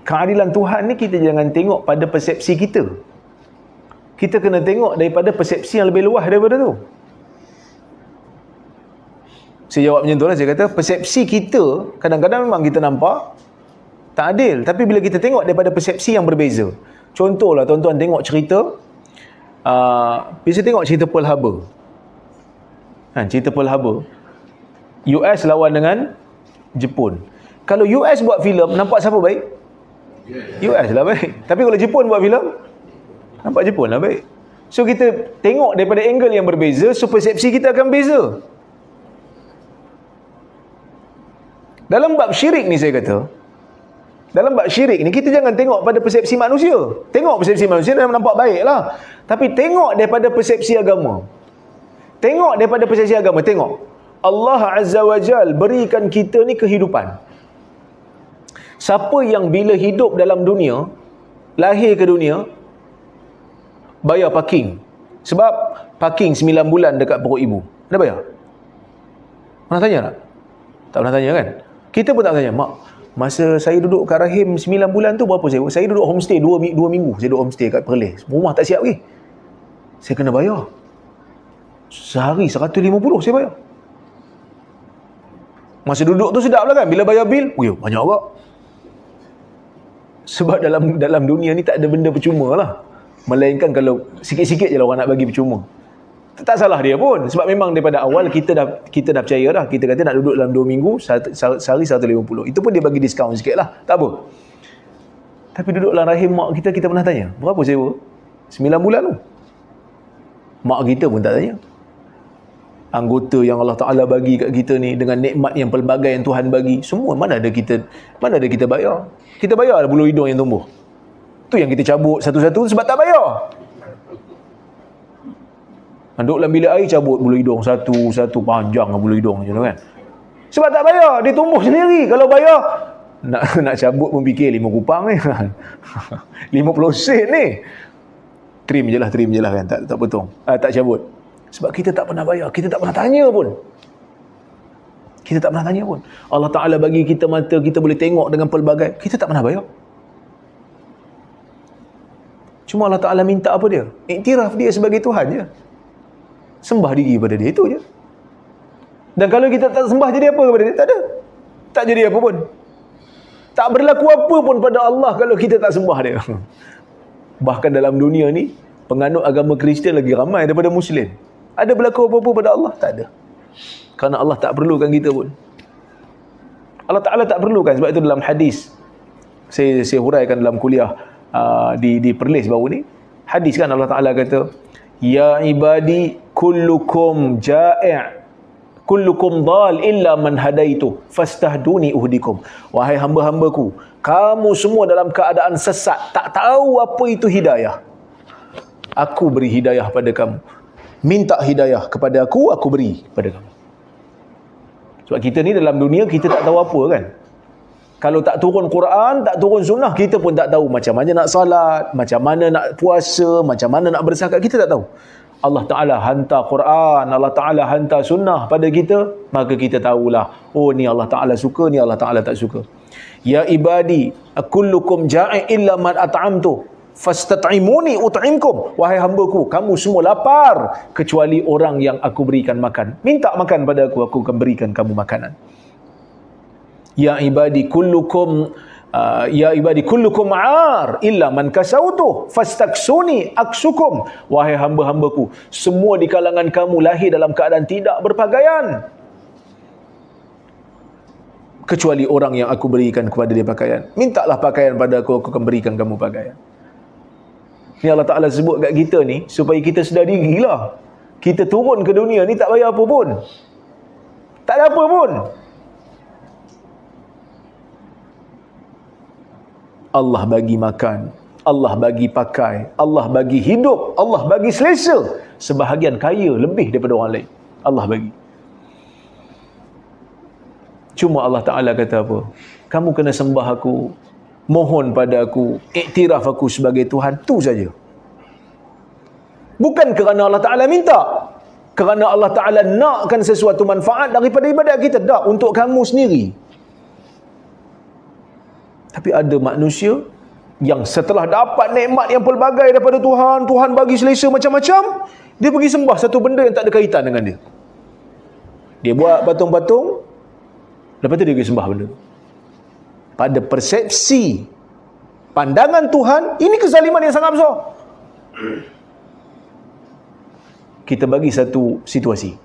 keadilan Tuhan ni kita jangan tengok pada persepsi kita. Kita kena tengok daripada persepsi yang lebih luas daripada tu. Saya jawab macam tu lah. Saya kata persepsi kita kadang-kadang memang kita nampak tak adil, tapi bila kita tengok daripada persepsi yang berbeza. Contohlah tuan-tuan tengok cerita, biasa tengok cerita Pearl Harbor kan? Cerita Pearl Harbor, US lawan dengan Jepun. Kalau US buat filem, nampak siapa baik? US lah baik. Tapi kalau Jepun buat filem, nampak Jepun lah baik. So kita tengok daripada angle yang berbeza, so persepsi kita akan beza. Dalam bab syirik ni saya kata, dalam bab syirik ni kita jangan tengok pada persepsi manusia. Tengok persepsi manusia dan nampak baik lah, tapi tengok daripada persepsi agama. Tengok daripada persepsi agama. Tengok Allah Azza wa Jal berikan kita ni kehidupan. Siapa yang bila hidup dalam dunia, lahir ke dunia, bayar parking. Sebab parking 9 bulan dekat perut ibu, ada bayar? Pernah tanya tak? Tak pernah tanya kan? Kita pun tak tanya, "Mak, masa saya duduk kat rahim 9 bulan tu berapa saya?" Saya duduk homestay 2 minggu. Saya duduk homestay kat Perlis. Rumah tak siap lagi. Saya kena bayar. Sehari 150 saya bayar. Masa duduk tu sedap lah kan? Bila bayar bil, banyak agak. Sebab dalam dunia ni tak ada benda percuma lah. Melainkan kalau sikit-sikit je lah orang nak bagi percuma. Tak salah dia pun. Sebab memang daripada awal kita dah percaya dah. Kita kata nak duduk dalam 2 minggu, sehari 150. Itu pun dia bagi diskaun sikit lah. Tak apa. Tapi duduk dalam rahim mak kita pernah tanya, berapa sewa? 9 bulan tu. Mak kita pun tak tanya. Anggota yang Allah Ta'ala bagi kat kita ni, dengan nikmat yang pelbagai yang Tuhan bagi, semua mana ada kita bayar. Kita bayar ada bulu hidung yang tumbuh. Tu yang kita cabut satu-satu sebab tak bayar. Duduk dalam bilik air, cabut bulu hidung satu-satu, panjang bulu hidung macam tu kan. Sebab tak bayar, dia tumbuh sendiri. Kalau bayar, nak cabut pun fikir 5 kupang ni. 50 sen ni. Trim je lah kan, tak potong. Tak cabut. Sebab kita tak pernah bayar, kita tak pernah tanya pun. Allah Ta'ala bagi kita mata, kita boleh tengok dengan pelbagai, kita tak pernah bayar. Cuma Allah Ta'ala minta apa dia? Iktiraf dia sebagai Tuhan je. Sembah diri pada dia, itu je. Dan kalau kita tak sembah, jadi apa kepada dia? Tak ada. Tak jadi apa pun. Tak berlaku apa pun pada Allah kalau kita tak sembah dia. Bahkan dalam dunia ni, penganut agama Kristian lagi ramai daripada Muslim. Ada berlaku apa-apa pada Allah? Tak ada. Kerana Allah tak perlukan kita pun. Allah Ta'ala tak perlukan. Sebab itu dalam hadis, saya huraikan dalam kuliah di Perlis baru ni, hadis kan Allah Ta'ala kata, ya ibadi kullukum ja'i' kullukum dal illa man hadaitu fastahduni uhdikum. Wahai hamba-hambaku, kamu semua dalam keadaan sesat, tak tahu apa itu hidayah. Aku beri hidayah pada kamu. Minta hidayah kepada aku beri pada kamu. Sebab kita ni dalam dunia, kita tak tahu apa kan. Kalau tak turun Quran, tak turun sunnah, kita pun tak tahu macam mana nak salat, macam mana nak puasa, macam mana nak berzakat, kita tak tahu. Allah Ta'ala hantar Quran, Allah Ta'ala hantar sunnah pada kita, maka kita tahulah, oh ni Allah Ta'ala suka, ni Allah Ta'ala tak suka. Ya ibadi kullukum ja'i illa man at'amtu fastat'imuni ut'imkum. Wahai hambaku, kamu semua lapar kecuali orang yang aku berikan makan. Minta makan pada aku akan berikan kamu makanan. Ya ibadi kullukum ar illa man kasautu fastaksuni aksukum. Wahai hamba-hambaku, semua di kalangan kamu lahir dalam keadaan tidak berpakaian, kecuali orang yang aku berikan kepada dia pakaian. Mintalah pakaian pada aku akan berikan kamu pakaian. Ni Allah Ta'ala sebut kat kita ni supaya kita sedar dirilah. Kita turun ke dunia ni tak bayar apa pun. Tak ada apa pun. Allah bagi makan, Allah bagi pakai, Allah bagi hidup, Allah bagi selesa. Sebahagian kaya lebih daripada orang lain. Allah bagi. Cuma Allah Ta'ala kata apa? Kamu kena sembah aku, mohon pada aku, iktiraf aku sebagai Tuhan, tu saja. Bukan kerana Allah Ta'ala minta, kerana Allah Ta'ala nakkan sesuatu manfaat daripada ibadat kita. Tak, untuk kamu sendiri. Tapi ada manusia yang setelah dapat nikmat yang pelbagai daripada Tuhan, Tuhan bagi selesa macam-macam, dia pergi sembah satu benda yang tak ada kaitan dengan dia. Dia buat patung-patung, lepas tu dia pergi sembah benda tu. Pada persepsi pandangan Tuhan, ini kezaliman yang sangat besar. Kita bagi satu situasi.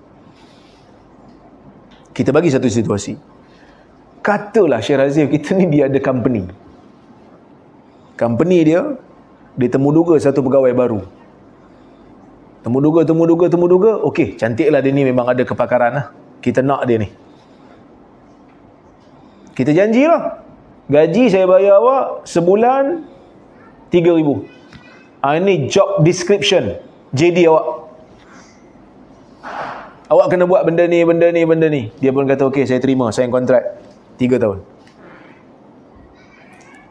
Katalah Syekh Razif kita ni dia ada company. Company dia temuduga satu pegawai baru. Temuduga. Okey, cantiklah dia ni, memang ada kepakaran lah. Kita nak dia ni. Kita janjilah. Gaji saya bayar awak sebulan 3,000. Ini job description, JD awak. Awak kena buat benda ni. Dia pun kata okey, saya terima, sign kontrak 3 tahun.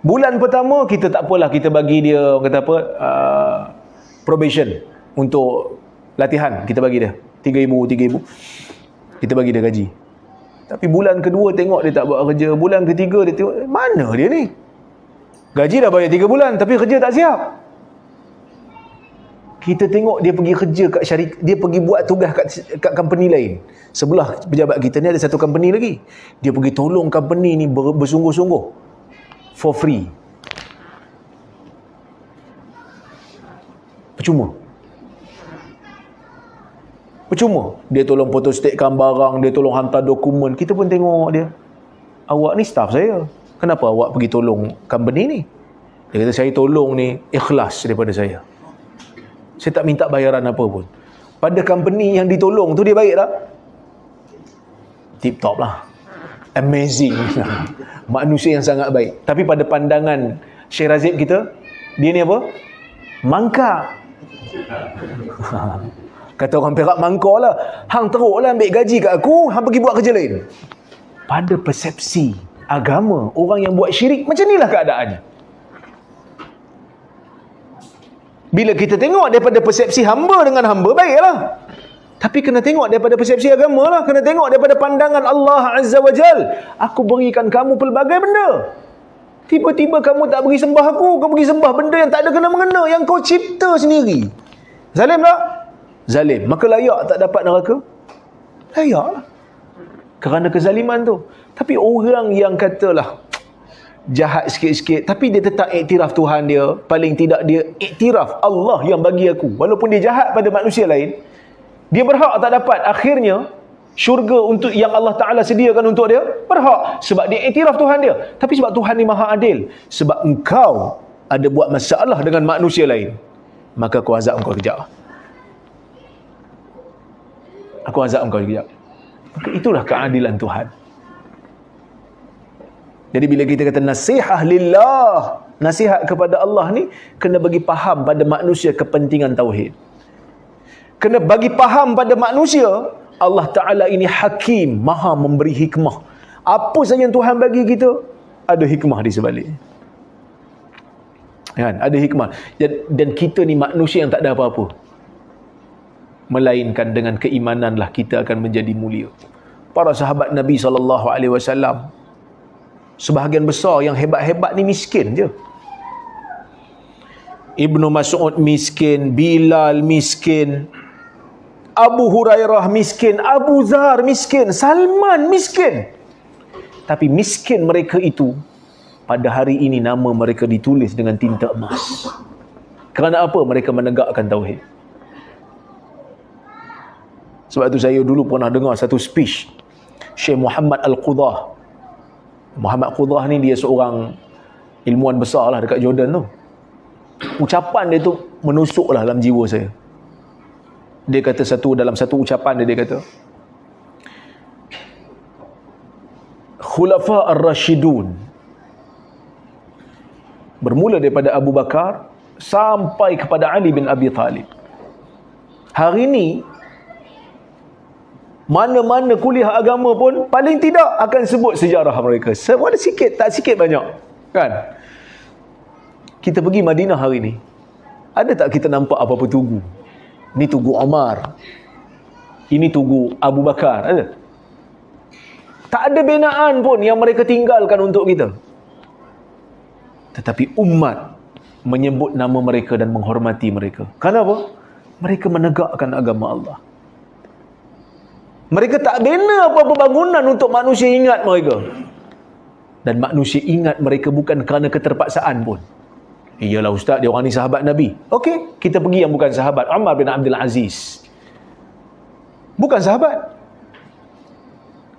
Bulan pertama kita tak apalah, kita bagi dia orang kata apa, probation untuk latihan, kita bagi dia 3,000. Kita bagi dia gaji. Tapi bulan kedua tengok dia tak buat kerja, bulan ketiga dia tengok mana dia ni, gaji dah bayar 3 bulan tapi kerja tak siap. Kita tengok dia pergi kerja kat syarikat, dia pergi buat tugas kat company lain. Sebelah pejabat kita ni ada satu company lagi. Dia pergi tolong company ni bersungguh-sungguh for free. Percuma. Dia tolong photostate barang, dia tolong hantar dokumen. Kita pun tengok dia. Awak ni staff saya, kenapa awak pergi tolong company ni? Dia kata saya tolong ni ikhlas daripada saya. Saya tak minta bayaran apa pun. Pada company yang ditolong tu dia baik tak? Tip top lah. Amazing. Manusia yang sangat baik. Tapi pada pandangan Syekh Razif kita, dia ni apa? Mangkak. Kata orang Perak, mangkak lah. Hang teruk lah ambil gaji kat aku, hang pergi buat kerja lain. Pada persepsi agama, orang yang buat syirik, macam inilah keadaannya. Bila kita tengok daripada persepsi hamba dengan hamba, baiklah. Tapi kena tengok daripada persepsi agama lah. Kena tengok daripada pandangan Allah Azza wa Jal. Aku berikan kamu pelbagai benda. Tiba-tiba kamu tak beri sembah aku, kau pergi sembah benda yang tak ada kena-mengena, yang kau cipta sendiri. Zalim tak? Zalim. Maka layak tak dapat neraka? Layak lah. Kerana kezaliman tu. Tapi orang yang katalah jahat sikit-sikit, tapi dia tetap iktiraf Tuhan dia, paling tidak dia iktiraf Allah yang bagi aku, walaupun dia jahat pada manusia lain, dia berhak tak dapat. Akhirnya syurga untuk yang Allah Ta'ala sediakan untuk dia? Berhak. Sebab dia iktiraf Tuhan dia. Tapi sebab Tuhan ni maha adil. Sebab engkau ada buat masalah dengan manusia lain, maka aku azab engkau kejap. Aku azab engkau kejap. Maka itulah keadilan Tuhan. Jadi bila kita kata nasihat lillah, nasihat kepada Allah ni, kena bagi faham pada manusia kepentingan tauhid. Kena bagi faham pada manusia, Allah Ta'ala ini hakim, maha memberi hikmah. Apa saja yang Tuhan bagi kita, ada hikmah di sebalik. Kan? Ada hikmah. Dan kita ni manusia yang tak ada apa-apa. Melainkan dengan keimananlah kita akan menjadi mulia. Para sahabat Nabi SAW, sebahagian besar yang hebat-hebat ni miskin je. Ibnu Mas'ud miskin, Bilal miskin, Abu Hurairah miskin, Abu Zar miskin, Salman miskin. Tapi miskin mereka itu, pada hari ini nama mereka ditulis dengan tinta emas. Kerana apa? Mereka menegakkan tauhid. Sebab itu saya dulu pernah dengar satu speech Syekh Muhammad Al-Qudah. Muhammad Qudah ni dia seorang ilmuwan besar lah dekat Jordan tu. Ucapan dia tu menusuk lah dalam jiwa saya. Dia kata dalam satu ucapan dia kata, Khulafa ar-Rashidun, bermula daripada Abu Bakar sampai kepada Ali bin Abi Talib. Hari ni mana-mana kuliah agama pun paling tidak akan sebut sejarah mereka. Walaupun sikit, tak sikit banyak. Kan? Kita pergi Madinah hari ni, ada tak kita nampak apa-apa tugu? Ni tugu Umar, ini tugu Abu Bakar, ada? Tak ada binaan pun yang mereka tinggalkan untuk kita. Tetapi umat menyebut nama mereka dan menghormati mereka. Kenapa? Mereka menegakkan agama Allah. Mereka tak bina apa-apa bangunan untuk manusia ingat mereka. Dan manusia ingat mereka bukan kerana keterpaksaan pun. Iyalah ustaz, dia orang ni sahabat Nabi. Okey, kita pergi yang bukan sahabat. Umar bin Abdul Aziz, bukan sahabat.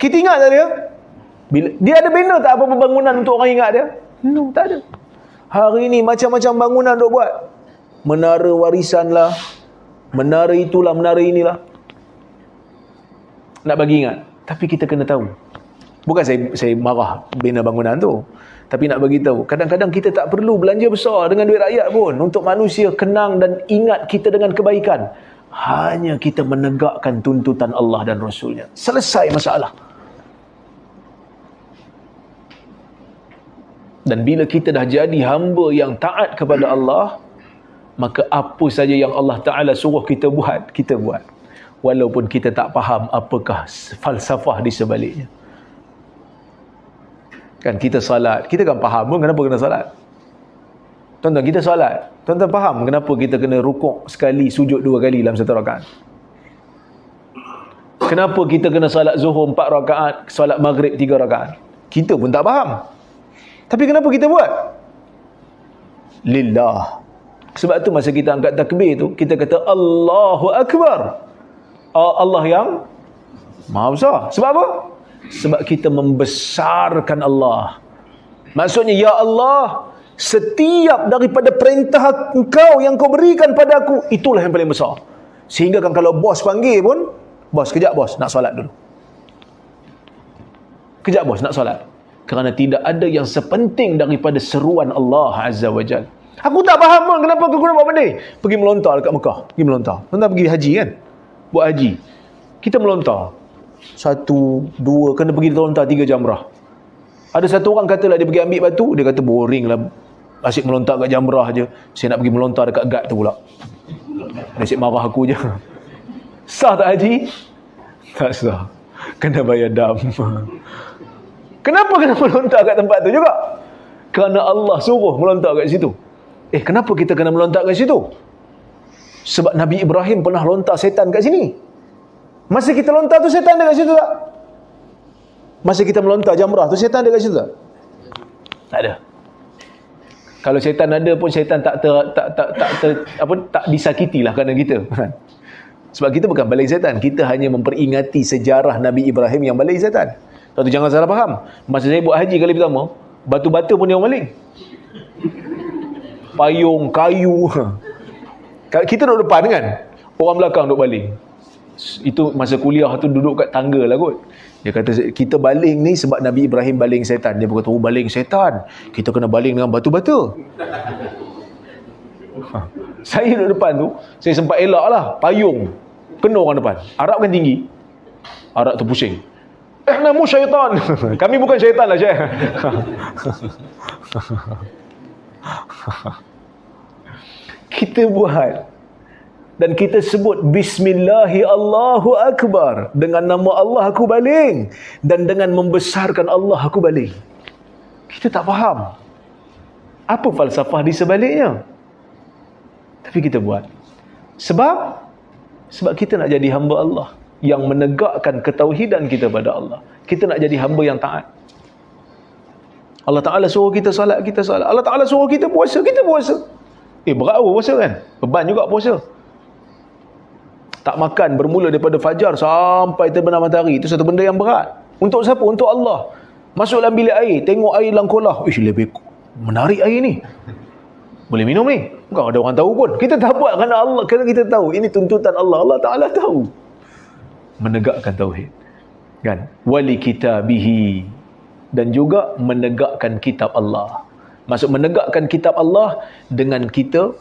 Kita ingat tak dia? Dia ada bina tak apa-apa bangunan untuk orang ingat dia? No, tak ada. Hari ni macam-macam bangunan duk buat. Menara warisan lah, menara itulah, menara inilah. Nak bagi ingat. Tapi kita kena tahu. Bukan saya marah bina bangunan tu. Tapi nak bagi tahu, kadang-kadang kita tak perlu belanja besar dengan duit rakyat pun untuk manusia kenang dan ingat kita dengan kebaikan. Hanya kita menegakkan tuntutan Allah dan Rasulnya. Selesai masalah. Dan bila kita dah jadi hamba yang taat kepada Allah, maka apa saja yang Allah Ta'ala suruh kita buat, kita buat. Walaupun kita tak faham apakah falsafah di sebaliknya. Kan kita salat, kita kan faham pun kenapa kena salat. Tuan-tuan, kita salat, tuan-tuan faham kenapa kita kena rukuk sekali, sujud 2 kali dalam satu rakaat? Kenapa kita kena salat zuhur 4 rakaat, salat maghrib 3 rakaat? Kita pun tak faham. Tapi kenapa kita buat? Lillah. Sebab tu masa kita angkat takbir tu, kita kata Allahu Akbar. Allah yang Maha Besar. Sebab apa? Sebab kita membesarkan Allah. Maksudnya, ya Allah, setiap daripada perintah Engkau yang Kau berikan pada aku, itulah yang paling besar. Sehingga kan kalau bos panggil pun, bos, kejap bos, nak solat dulu. Kejap bos, nak solat. Kerana tidak ada yang sepenting daripada seruan Allah Azza wa Jal. Aku tak faham pun kenapa aku kena buat benda. Pergi melontar dekat Mekah. Pergi melontar. Tuan-tuan pergi haji kan? Buat haji. Kita melontar. 1, 2, kena pergi melontar 3 jamrah. Ada satu orang katalah dia pergi ambil batu. Dia kata boring lah. Asyik melontar kat jamrah je. Saya nak pergi melontar dekat guard tu pula. Dia asyik marah aku je. Sah tak haji? Tak sah. Kena bayar dam. Kenapa kena melontar kat tempat tu juga? Kerana Allah suruh melontar kat situ. Kenapa kita kena melontar kat situ? Sebab Nabi Ibrahim pernah lontar setan kat sini. Masa kita lontar tu setan ada kat situ tak? Masa kita melontar jamrah tu setan ada kat situ tak? Tak ada. Kalau setan ada pun setan tak disakitilah kerana kita. Sebab kita bukan baling setan, kita hanya memperingati sejarah Nabi Ibrahim yang baling setan. Tuan-tuan jangan salah faham. Masa saya buat haji kali pertama, batu-batu pun dia orang baling. Payung, kayu. Kita duduk depan kan, orang belakang duduk baling. Itu masa kuliah tu duduk kat tangga lah kot. Dia kata kita baling ni sebab Nabi Ibrahim baling setan. Dia berkata, oh baling setan, kita kena baling dengan batu-batu. Saya duduk depan tu, saya sempat elak lah, payung kena orang depan. Arab kan tinggi, Arab tu pusing. Namu syaitan. Kami bukan syaitan lah Syekh. Kita buat dan kita sebut Bismillahi Allahu Akbar, dengan nama Allah aku baling, dan dengan membesarkan Allah aku baling. Kita tak faham apa falsafah di sebaliknya, tapi kita buat. Sebab kita nak jadi hamba Allah yang menegakkan ketauhidan kita pada Allah. Kita nak jadi hamba yang taat. Allah Ta'ala suruh kita salat, kita salat. Allah Ta'ala suruh kita puasa, kita puasa. Berat puasa kan? Beban juga puasa. Tak makan bermula daripada fajar sampai terbenam matahari, itu satu benda yang berat. Untuk siapa? Untuk Allah. Masuk dalam bilik air, tengok air dalam kolah. Lebih menarik air ni. Boleh minum ni? Bukan ada orang tahu pun. Kita tak buat kerana Allah, kerana kita tahu ini tuntutan Allah. Allah Ta'ala tahu. Menegakkan tauhid. Kan? Wali kitabihi. Dan juga menegakkan kitab Allah. Maksud menegakkan kitab Allah dengan kita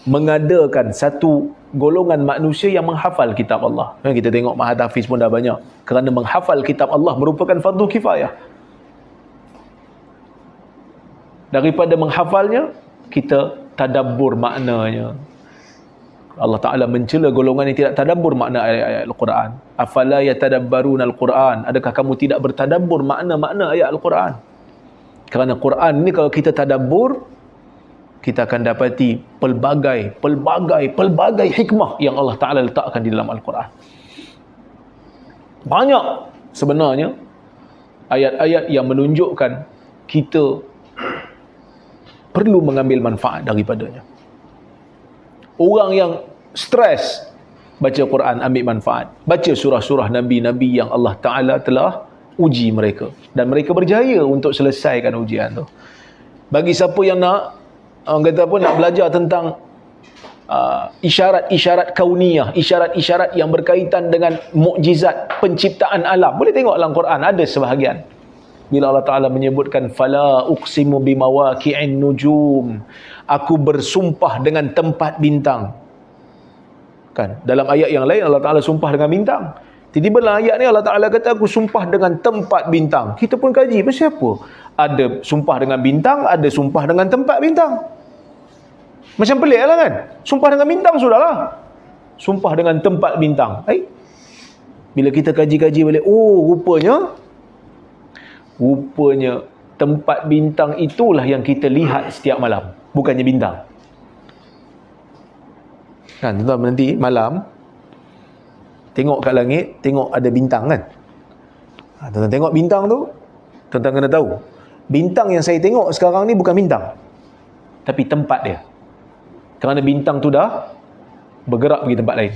mengadakan satu golongan manusia yang menghafal kitab Allah. Kita tengok Mahat Hafiz pun dah banyak. Kerana menghafal kitab Allah merupakan fardu kifayah. Daripada menghafalnya, kita tadabbur maknanya. Allah Ta'ala mencela golongan yang tidak tadabbur makna ayat-ayat Al-Quran. Afala yatadabbaruna Al-Quran. Adakah kamu tidak bertadabbur makna-makna ayat Al-Quran? Kerana Quran ni kalau kita tadabbur, kita akan dapati pelbagai hikmah yang Allah Ta'ala letakkan di dalam Al-Quran. Banyak sebenarnya ayat-ayat yang menunjukkan kita perlu mengambil manfaat daripadanya. Orang yang stres baca Quran, ambil manfaat. Baca surah-surah Nabi-Nabi yang Allah Ta'ala telah uji mereka, dan mereka berjaya untuk selesaikan ujian tu. Bagi siapa yang nak, orang kata apa, nak belajar tentang isyarat-isyarat kauniyah, isyarat-isyarat yang berkaitan dengan mukjizat penciptaan alam, boleh tengok dalam Quran, ada sebahagian. Bila Allah Ta'ala menyebutkan fala uqsimu bimawaqi'in nujum, aku bersumpah dengan tempat bintang. Kan? Dalam ayat yang lain Allah Ta'ala sumpah dengan bintang. Tiba-tiba dalam ayat ni Allah Ta'ala kata aku sumpah dengan tempat bintang. Kita pun kaji, pasal apa? Ada sumpah dengan bintang, ada sumpah dengan tempat bintang. Macam pelik lah kan? Sumpah dengan bintang sudahlah. Sumpah dengan tempat bintang. Bila kita kaji-kaji balik, rupanya tempat bintang itulah yang kita lihat setiap malam, bukannya bintang. Kan, tuan-tuan nanti malam tengok kat langit, tengok ada bintang kan. Tuan-tuan tengok bintang tu, tuan-tuan kena tahu, bintang yang saya tengok sekarang ni bukan bintang, tapi tempat dia. Kerana bintang tu dah bergerak pergi tempat lain.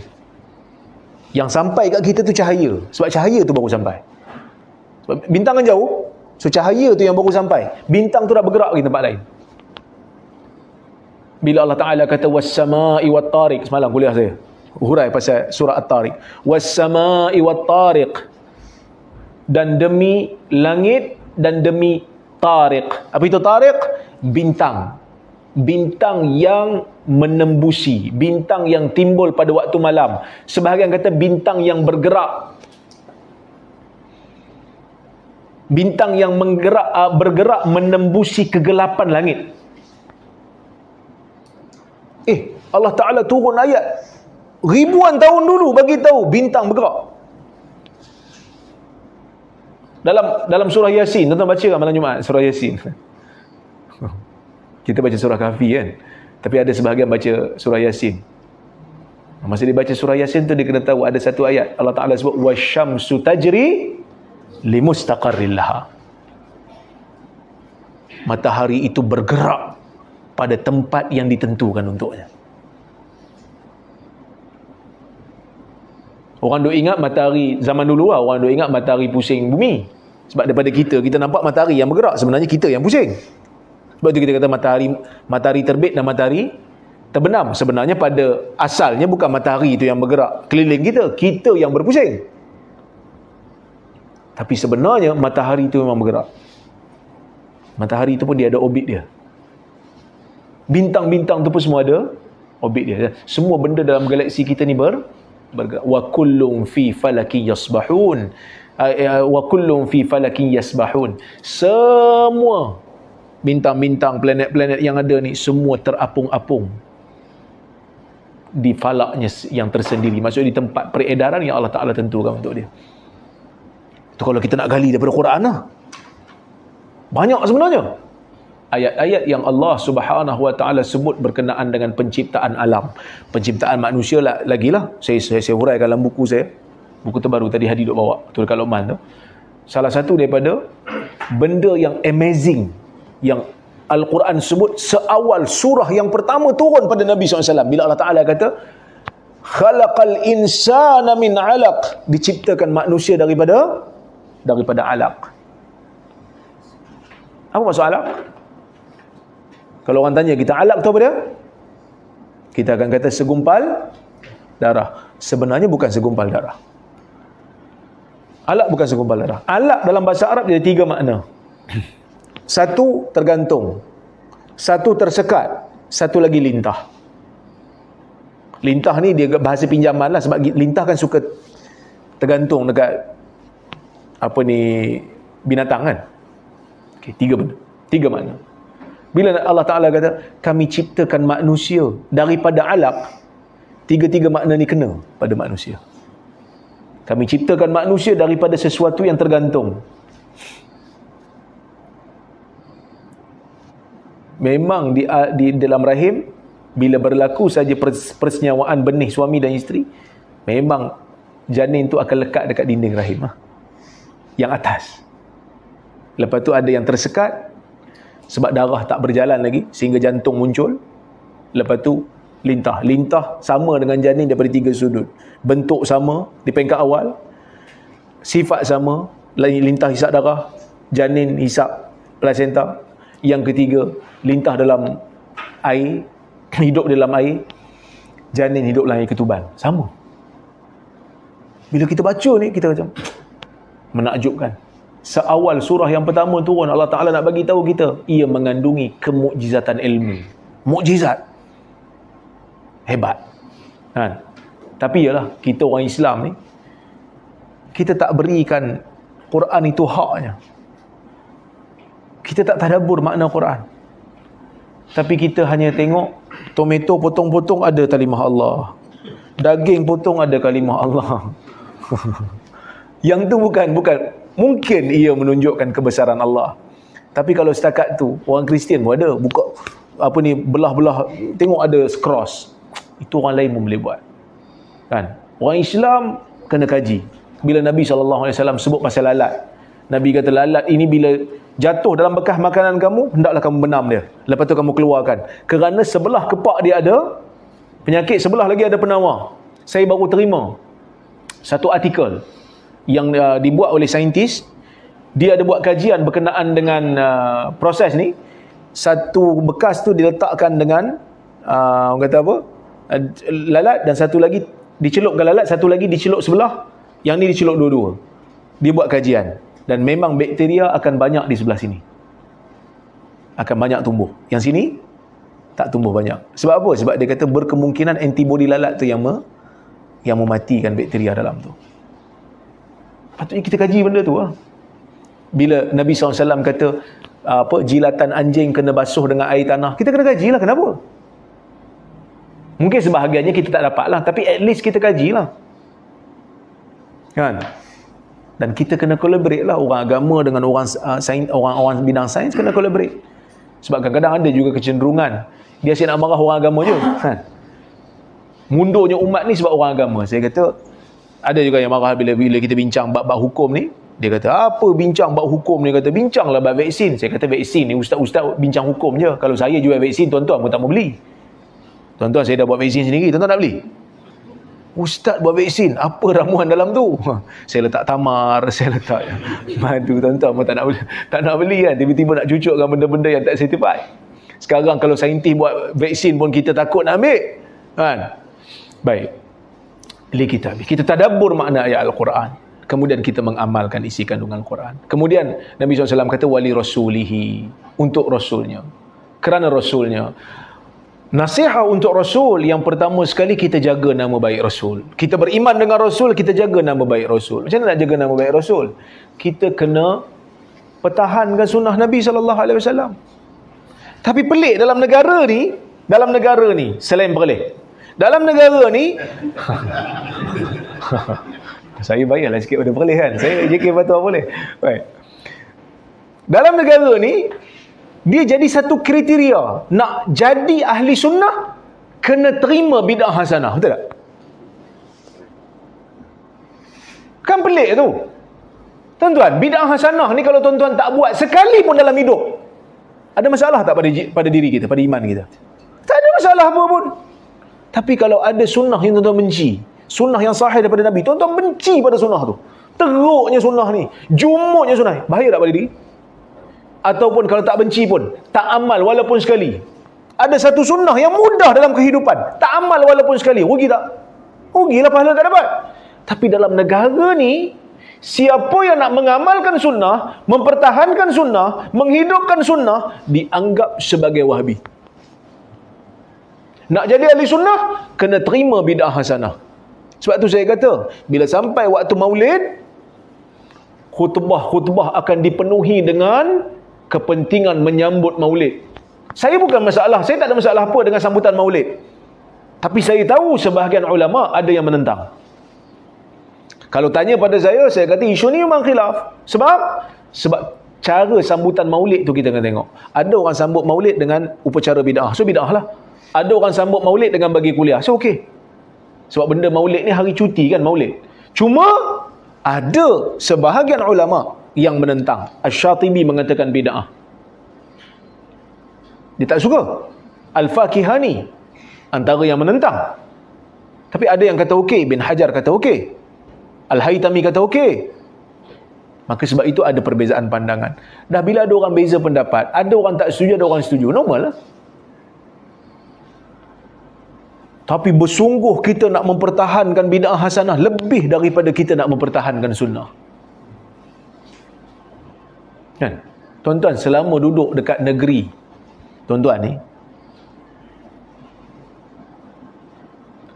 Yang sampai kat kita tu cahaya, sebab cahaya tu baru sampai. Sebab bintang kan jauh, so cahaya tu yang baru sampai, bintang tu dah bergerak pergi tempat lain. Bila Allah Ta'ala kata was-sama'i wat-tariq, semalam kuliah saya hurai pasal surah At-Tariq, was-sama'i wat-tariq, dan demi langit dan demi tariq. Apa itu tariq? Bintang. Bintang yang menembusi, bintang yang timbul pada waktu malam. Sebahagian kata bintang yang bergerak, bintang yang bergerak menembusi kegelapan langit. Allah Ta'ala turun ayat ribuan tahun dulu bagi tahu bintang bergerak. Dalam surah Yasin, tuan-tuan baca kan malam Jumaat surah Yasin? Kita baca surah Kahfi kan, tapi ada sebahagian baca surah Yasin. Masa dia baca surah Yasin tu, dia kena tahu ada satu ayat Allah Ta'ala sebut wasyamsu tajri limustaqarril laha. Matahari itu bergerak pada tempat yang ditentukan untuknya. Orang duk ingat matahari zaman dulu lah, orang duk ingat matahari pusing bumi. Sebab daripada kita nampak matahari yang bergerak, sebenarnya kita yang pusing. Sebab tu kita kata matahari terbit dan matahari terbenam. Sebenarnya pada asalnya bukan matahari itu yang bergerak keliling kita yang berpusing. Tapi sebenarnya matahari itu memang bergerak. Matahari itu pun dia ada orbit dia. Bintang-bintang tu pun semua ada orbit dia. Semua benda dalam galaksi kita ni bergerak. Wa kullum fi falakin yasbahun. Wa kullum fi falakin yasbahun. Semua bintang-bintang, planet-planet yang ada ni semua terapung-apung di falaknya yang tersendiri. Maksudnya di tempat peredaran yang Allah Ta'ala tentukan untuk dia. Itu kalau kita nak gali daripada Quran lah. Banyak sebenarnya ayat-ayat yang Allah Subhanahu Wa Ta'ala sebut berkenaan dengan penciptaan alam, penciptaan manusia lagilah. Saya huraikan dalam buku saya, buku terbaru tadi Hadi duk bawa tu dekat Luqman tu. Salah satu daripada benda yang amazing yang Al-Quran sebut seawal surah yang pertama turun pada Nabi SAW, bila Allah Ta'ala kata khalaqal insana min alaq, diciptakan manusia daripada alaq. Apa maksud alaq? Kalau orang tanya kita, alaq tu apa dia? Kita akan kata segumpal darah. Sebenarnya bukan segumpal darah. Alaq bukan segumpal darah. Alaq dalam bahasa Arab dia ada 3 makna. Satu tergantung, satu tersekat, satu lagi lintah. Lintah ni dia bahasa pinjaman lah, sebab lintah kan suka tergantung dekat binatang kan. Okay, 3 benda, 3 makna. Bila Allah Ta'ala kata kami ciptakan manusia daripada alaq, 3 makna ni kena pada manusia. Kami ciptakan manusia daripada sesuatu yang tergantung. Memang di dalam rahim, bila berlaku saja persenyawaan benih suami dan isteri, memang janin tu akan lekat dekat dinding rahim yang atas. Lepas tu ada yang tersekat sebab darah tak berjalan lagi sehingga jantung muncul. Lepas tu lintah sama dengan janin daripada 3 sudut, bentuk sama di peringkat awal, sifat sama, lintah hisap darah, janin hisap plasenta. Yang ketiga, lintah dalam air, hidup dalam air, janin hidup dalam air ketuban. Sama. Bila kita baca ni, kita macam menakjubkan. Seawal surah yang pertama turun, Allah Ta'ala nak bagi tahu kita, ia mengandungi kemukjizatan ilmu. Mukjizat. Hebat. Kan? Tapi yalah, kita orang Islam ni, kita tak berikan Quran itu haknya. Kita tak tadabbur makna Quran. Tapi kita hanya tengok tomato potong-potong ada kalimah Allah. Daging potong ada kalimah Allah. Yang tu bukan mungkin ia menunjukkan kebesaran Allah. Tapi kalau setakat tu, orang Kristian pun ada buka belah-belah, tengok ada cross. Itu orang lain pun boleh buat. Kan? Orang Islam kena kaji. Bila Nabi SAW sebut pasal lalat, Nabi kata lalat ini bila jatuh dalam bekas makanan kamu, hendaklah kamu benam dia. Lepas tu kamu keluarkan. Kerana sebelah kepak dia ada penyakit, sebelah lagi ada penawar. Saya baru terima satu artikel yang dibuat oleh saintis. Dia ada buat kajian berkenaan dengan proses ni. Satu bekas tu diletakkan dengan orang kata apa? Lalat, dan satu lagi dicelupkan lalat, satu lagi dicelup sebelah, yang ni dicelup dua-dua. Dia buat kajian, dan memang bakteria akan banyak di sebelah sini. Akan banyak tumbuh. Yang sini tak tumbuh banyak. Sebab apa? Sebab dia kata berkemungkinan antibodi lalat tu yang mematikan bakteria dalam tu. Patutnya kita kaji benda tu lah. Bila Nabi SAW kata jilatan anjing kena basuh dengan air tanah, kita kena kaji lah kenapa. Mungkin sebahagiannya kita tak dapat lah, tapi at least kita kaji lah. Kan? Dan kita kena collaborate lah, orang agama dengan orang bidang sains kena collaborate. Sebab kadang-kadang ada juga kecenderungan dia asyik nak marah orang agama je. Kan? Mundurnya umat ni sebab orang agama. Saya kata ada juga yang marah bila kita bincang bab hukum ni. Dia kata apa bincang bab hukum ni, kata bincanglah bab vaksin. Saya kata vaksin ni ustaz-ustaz bincang hukum je. Kalau saya jual vaksin, tuan-tuan pun tak mau beli. Tuan-tuan saya dah buat vaksin sendiri, tuan-tuan nak beli? Ustaz buat vaksin, apa ramuan dalam tu? Saya letak tamar, saya letak madu. Tuan-tuan pun tak nak beli kan. Tiba-tiba nak cucukkan benda-benda yang tak certified. Sekarang kalau saintis buat vaksin pun kita takut nak ambil kan. Baik, kita tadabbur makna ayat Al-Quran, kemudian kita mengamalkan isi kandungan Quran. Kemudian Nabi SAW kata wali rasulihi, untuk rasulnya, kerana rasulnya. Nasihat untuk Rasul, yang pertama sekali kita jaga nama baik Rasul. Kita beriman dengan Rasul, kita jaga nama baik Rasul. Macam mana nak jaga nama baik Rasul? Kita kena pertahankan sunnah Nabi SAW. Tapi pelik dalam negara ni, selain pelik, dalam negara ni saya bayarlah sikit pada perlih kan. Saya JK Fatwa boleh. Baik. Dalam negara ni, dia jadi satu kriteria. Nak jadi ahli sunnah, kena terima bid'ah hasanah. Betul tak? Kan pelik tu. Tuan-tuan, bid'ah hasanah ni kalau tuan-tuan tak buat sekali pun dalam hidup, ada masalah tak pada diri kita, pada iman kita? Tak ada masalah apa pun. Tapi kalau ada sunnah yang tuan-tuan benci, sunnah yang sahih daripada Nabi, tuan-tuan benci pada sunnah tu, teruknya sunnah ni, jumutnya sunnah ni, bahaya tak pada diri? Ataupun kalau tak benci pun, tak amal walaupun sekali. Ada satu sunnah yang mudah dalam kehidupan, tak amal walaupun sekali, rugi tak? Rugilah, pahala tak dapat. Tapi dalam negara ni, siapa yang nak mengamalkan sunnah, mempertahankan sunnah, menghidupkan sunnah, dianggap sebagai Wahabi. Nak jadi ahli sunnah, kena terima bid'ah hasanah. Sebab tu saya kata, bila sampai waktu maulid, khutbah-khutbah akan dipenuhi dengan kepentingan menyambut maulid. Saya bukan masalah, saya tak ada masalah apa dengan sambutan maulid. Tapi saya tahu sebahagian ulama ada yang menentang. Kalau tanya pada saya kata isu ni memang khilaf. Sebab cara sambutan maulid tu kita kena tengok. Ada orang sambut maulid dengan upacara bid'ah, so bid'ah lah. Ada orang sambut maulid dengan bagi kuliah, so okey. Sebab benda maulid ni hari cuti kan, maulid. Cuma ada sebahagian ulama yang menentang. Asy-Syatibi mengatakan bid'ah. Dia tak suka. Al-Fakihani antara yang menentang. Tapi ada yang kata okey, Bin Hajar kata okey, Al-Haytami kata okey. Maka sebab itu ada perbezaan pandangan. Dah bila ada orang beza pendapat, ada orang tak setuju, ada orang setuju, normal lah. Tapi bersungguh kita nak mempertahankan bid'ah hasanah lebih daripada kita nak mempertahankan sunnah. Kan? Tuan-tuan, selama duduk dekat negeri tuan-tuan ni,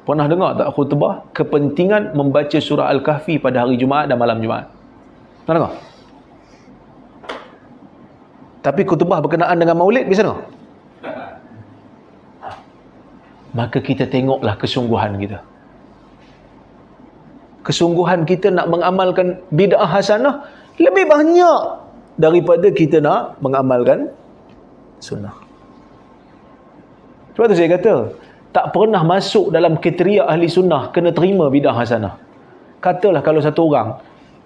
pernah dengar tak khutbah kepentingan membaca surah Al-Kahfi pada hari Jumaat dan malam Jumaat? Pernah dengar? Tapi khutbah berkenaan dengan maulid, biasa dengar? Maka kita tengoklah kesungguhan kita. Kesungguhan kita nak mengamalkan bid'ah hasanah lebih banyak daripada kita nak mengamalkan sunnah. Sebab tu saya kata, tak pernah masuk dalam kriteria ahli sunnah kena terima bid'ah hasanah. Katalah kalau satu orang,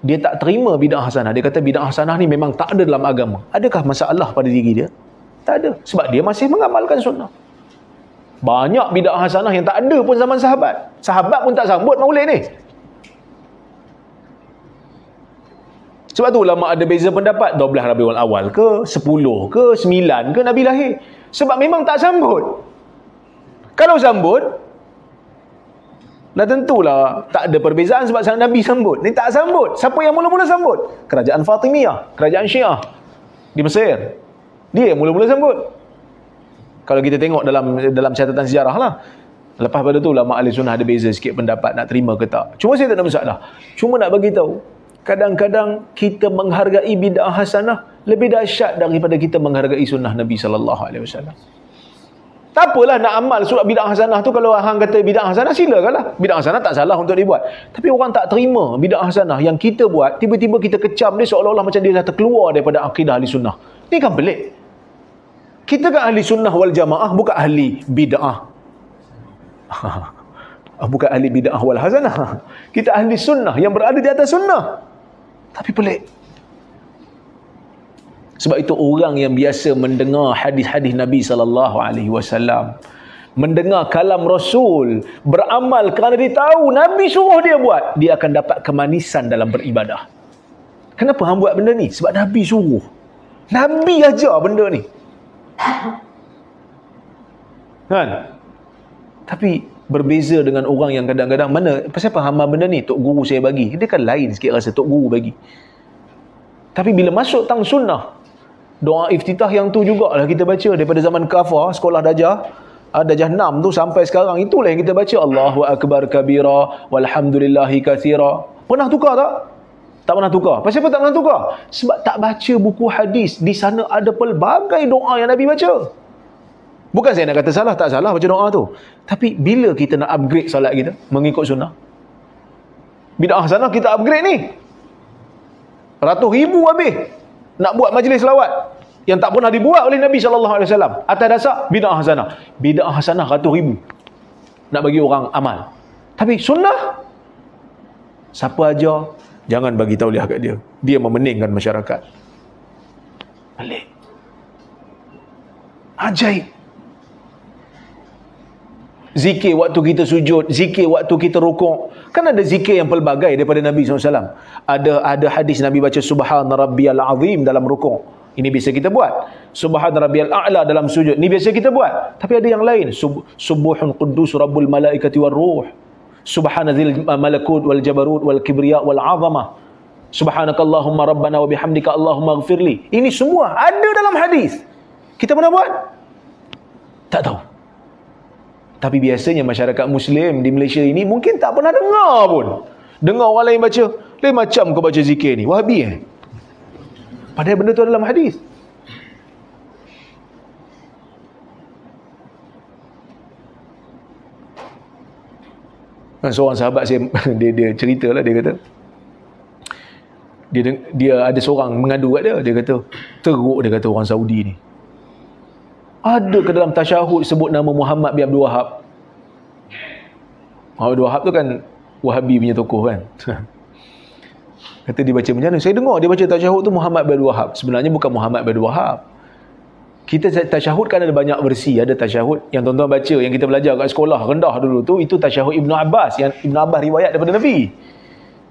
dia tak terima bid'ah hasanah, dia kata bid'ah hasanah ni memang tak ada dalam agama. Adakah masalah pada diri dia? Tak ada. Sebab dia masih mengamalkan sunnah. Banyak bid'ah hasanah yang tak ada pun zaman sahabat. Sahabat pun tak sambut maulid ni. Sebab tu ulama ada beza pendapat, 12 Rabiul Awal ke, 10 ke, 9 ke Nabi lahir. Sebab memang tak sambut. Kalau sambut, dah tentulah tak ada perbezaan sebab sang Nabi sambut. Ni tak sambut. Siapa yang mula-mula sambut? Kerajaan Fatimiyah, kerajaan Syiah di Mesir. Dia yang mula-mula sambut. Kalau kita tengok dalam catatan sejarah lah. Lepas pada tu ulama ahli sunnah ada beza sikit pendapat nak terima ke tak. Cuma saya tak ada masalah. Cuma nak bagi tahu, kadang-kadang kita menghargai bid'ah hasanah lebih dahsyat daripada kita menghargai sunnah Nabi SAW. Tak apalah nak amal surat bid'ah hasanah tu. Kalau hang kata bid'ah hasanah, silakanlah. Bid'ah hasanah tak salah untuk dibuat. Tapi orang tak terima bid'ah hasanah yang kita buat, tiba-tiba kita kecam dia seolah-olah macam dia dah terkeluar daripada akidah ahli sunnah. Ni kan pelik. Kita kan ahli sunnah wal jamaah, bukan ahli bid'ah. Bukan ahli bid'ah wal hasanah. Kita ahli sunnah yang berada di atas sunnah. Tapi pelik. Sebab itu orang yang biasa mendengar hadis-hadis Nabi SAW, mendengar kalam Rasul, beramal kerana dia tahu Nabi suruh dia buat, dia akan dapat kemanisan dalam beribadah. Kenapa hang buat benda ni? Sebab Nabi suruh. Nabi ajar benda ni. Kan? Tapi berbeza dengan orang yang kadang-kadang, mana pasal apa hamba benda ni, tok guru saya bagi. Dia kan lain sikit rasa tok guru bagi. Tapi bila masuk tang sunnah, doa iftitah yang tu jugalah kita baca daripada zaman kafar, sekolah Dajjah 6 tu sampai sekarang, itulah yang kita baca. Allahu akbar kabira walhamdulillahi katsira. Pernah tukar tak? Tak pernah tukar. Pasal apa tak pernah tukar? Sebab tak baca buku hadis. Di sana ada pelbagai doa yang Nabi baca. Bukan saya nak kata salah, tak salah baca doa tu. Tapi bila kita nak upgrade solat kita mengikut sunnah, bid'ah sana kita upgrade ni. Ratus ribu habis nak buat majlis selawat yang tak pernah dibuat oleh Nabi SAW. Atas dasar bid'ah hasanah. Bid'ah hasanah ratus ribu nak bagi orang amal. Tapi sunnah, siapa ajar, jangan bagi tauliah kat dia. Dia memeningkan masyarakat. Balik. Ajaib. Zikir waktu kita sujud, zikir waktu kita rukuk. Kan ada zikir yang pelbagai daripada Nabi SAW. Ada hadis Nabi baca Subhana Rabbiyal Azim dalam rukuk. Ini biasa kita buat. Subhana Rabbiyal A'la dalam sujud. Ini biasa kita buat. Tapi ada yang lain. Subuhun Quddus Rabbul Malaikati wal Ruh. Subhana Dzil Malakut wal Jabarut wal Kibriya wal Azamah. Subhanakallahumma Rabbana wa bihamdika Allahumma ighfirli. Ini semua ada dalam hadis. Kita pernah buat? Tak tahu. Tapi biasanya masyarakat Muslim di Malaysia ini mungkin tak pernah dengar pun. Dengar orang lain baca, lain macam kau baca zikir ni, Wahabi Padahal benda tu dalam hadis. Seorang sahabat saya, dia cerita lah, dia kata, dia ada seorang mengadu kat dia. Dia kata, teruk, dia kata orang Saudi ni. Ada ke dalam tasyahud sebut nama Muhammad bin Abdul Wahab? Abdul Wahab tu kan Wahabi punya tokoh kan. Kata dia baca macam mana? Saya dengar dia baca tasyahud tu Muhammad bin Abdul Wahab. Sebenarnya bukan Muhammad bin Abdul Wahab. Kita tasyahud kan ada banyak versi. Ada tasyahud yang tuan-tuan baca, yang kita belajar kat sekolah rendah dulu tu, itu tasyahud Ibnu Abbas, yang Ibnu Abbas riwayat daripada Nabi.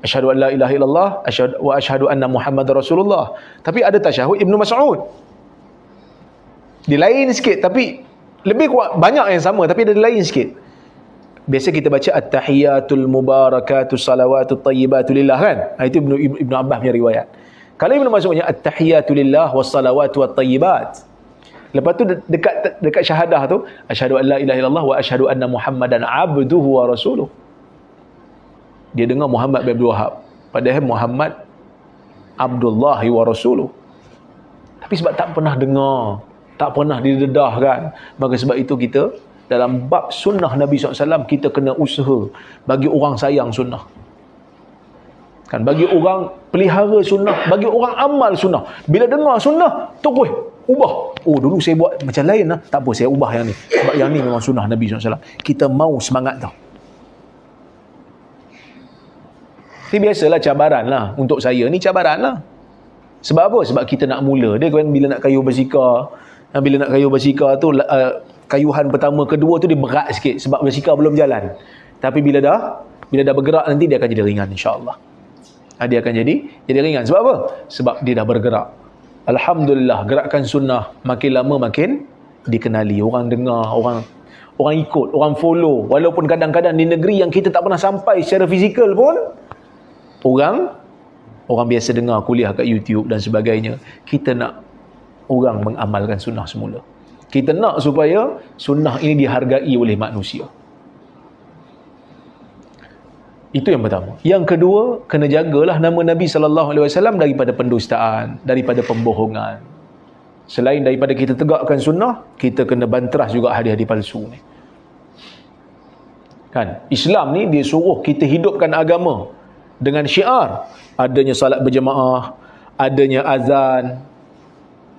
Asyhadu an la ilaha illallah wa asyhadu anna Muhammadar Rasulullah. Tapi ada tasyahud Ibnu Mas'ud. Dia lain sikit, tapi lebih kuat, banyak yang sama tapi dia lain sikit. Biasa kita baca at-tahiyatul mubarakatus salawatut thayyibatu lillah kan. Itu Ibnu Abbas punya riwayat. Kalau Ibnu Mas'ud punya at-tahiyatu lillah was salawatu wat thayyibat. Lepas tu dekat syahadah tu, asyhadu an la ilaha illallah wa asyhadu anna Muhammadan abduhu wa rasuluh. Dia dengar Muhammad bin Abdul Wahab, padahal Muhammad Abdullah wa rasuluh. Tapi sebab tak pernah dengar, tak pernah didedahkan, maka sebab itu kita dalam bab sunnah Nabi SAW kita kena usaha bagi orang sayang sunnah kan, bagi orang pelihara sunnah, bagi orang amal sunnah. Bila dengar sunnah terus ubah, oh dulu saya buat macam lain lah, tak apa saya ubah yang ni sebab yang ni memang sunnah Nabi SAW. Kita mau semangat tau. Ini biasalah cabaran lah untuk saya ni, cabaran lah. Sebab apa? Sebab kita nak mula. Dia kan bila nak kayuh basikal, bila nak kayuh basikal tu, kayuhan pertama, kedua tu dia berat sikit sebab basikal belum jalan. Tapi bila dah bergerak nanti dia akan jadi ringan insya-Allah. Dia akan jadi ringan. Sebab apa? Sebab dia dah bergerak. Alhamdulillah, gerakan sunnah makin lama makin dikenali. Orang dengar, orang ikut, orang follow. Walaupun kadang-kadang di negeri yang kita tak pernah sampai secara fizikal pun, orang biasa dengar kuliah kat YouTube dan sebagainya. Kita nak orang mengamalkan sunnah semula. Kita nak supaya sunnah ini dihargai oleh manusia. Itu yang pertama. Yang kedua, kena jagalah nama Nabi SAW daripada pendustaan, daripada pembohongan. Selain daripada kita tegakkan sunnah, kita kena banteras juga hadis-hadis palsu ni. Kan? Islam ni dia suruh kita hidupkan agama dengan syiar adanya salat berjemaah, adanya azan,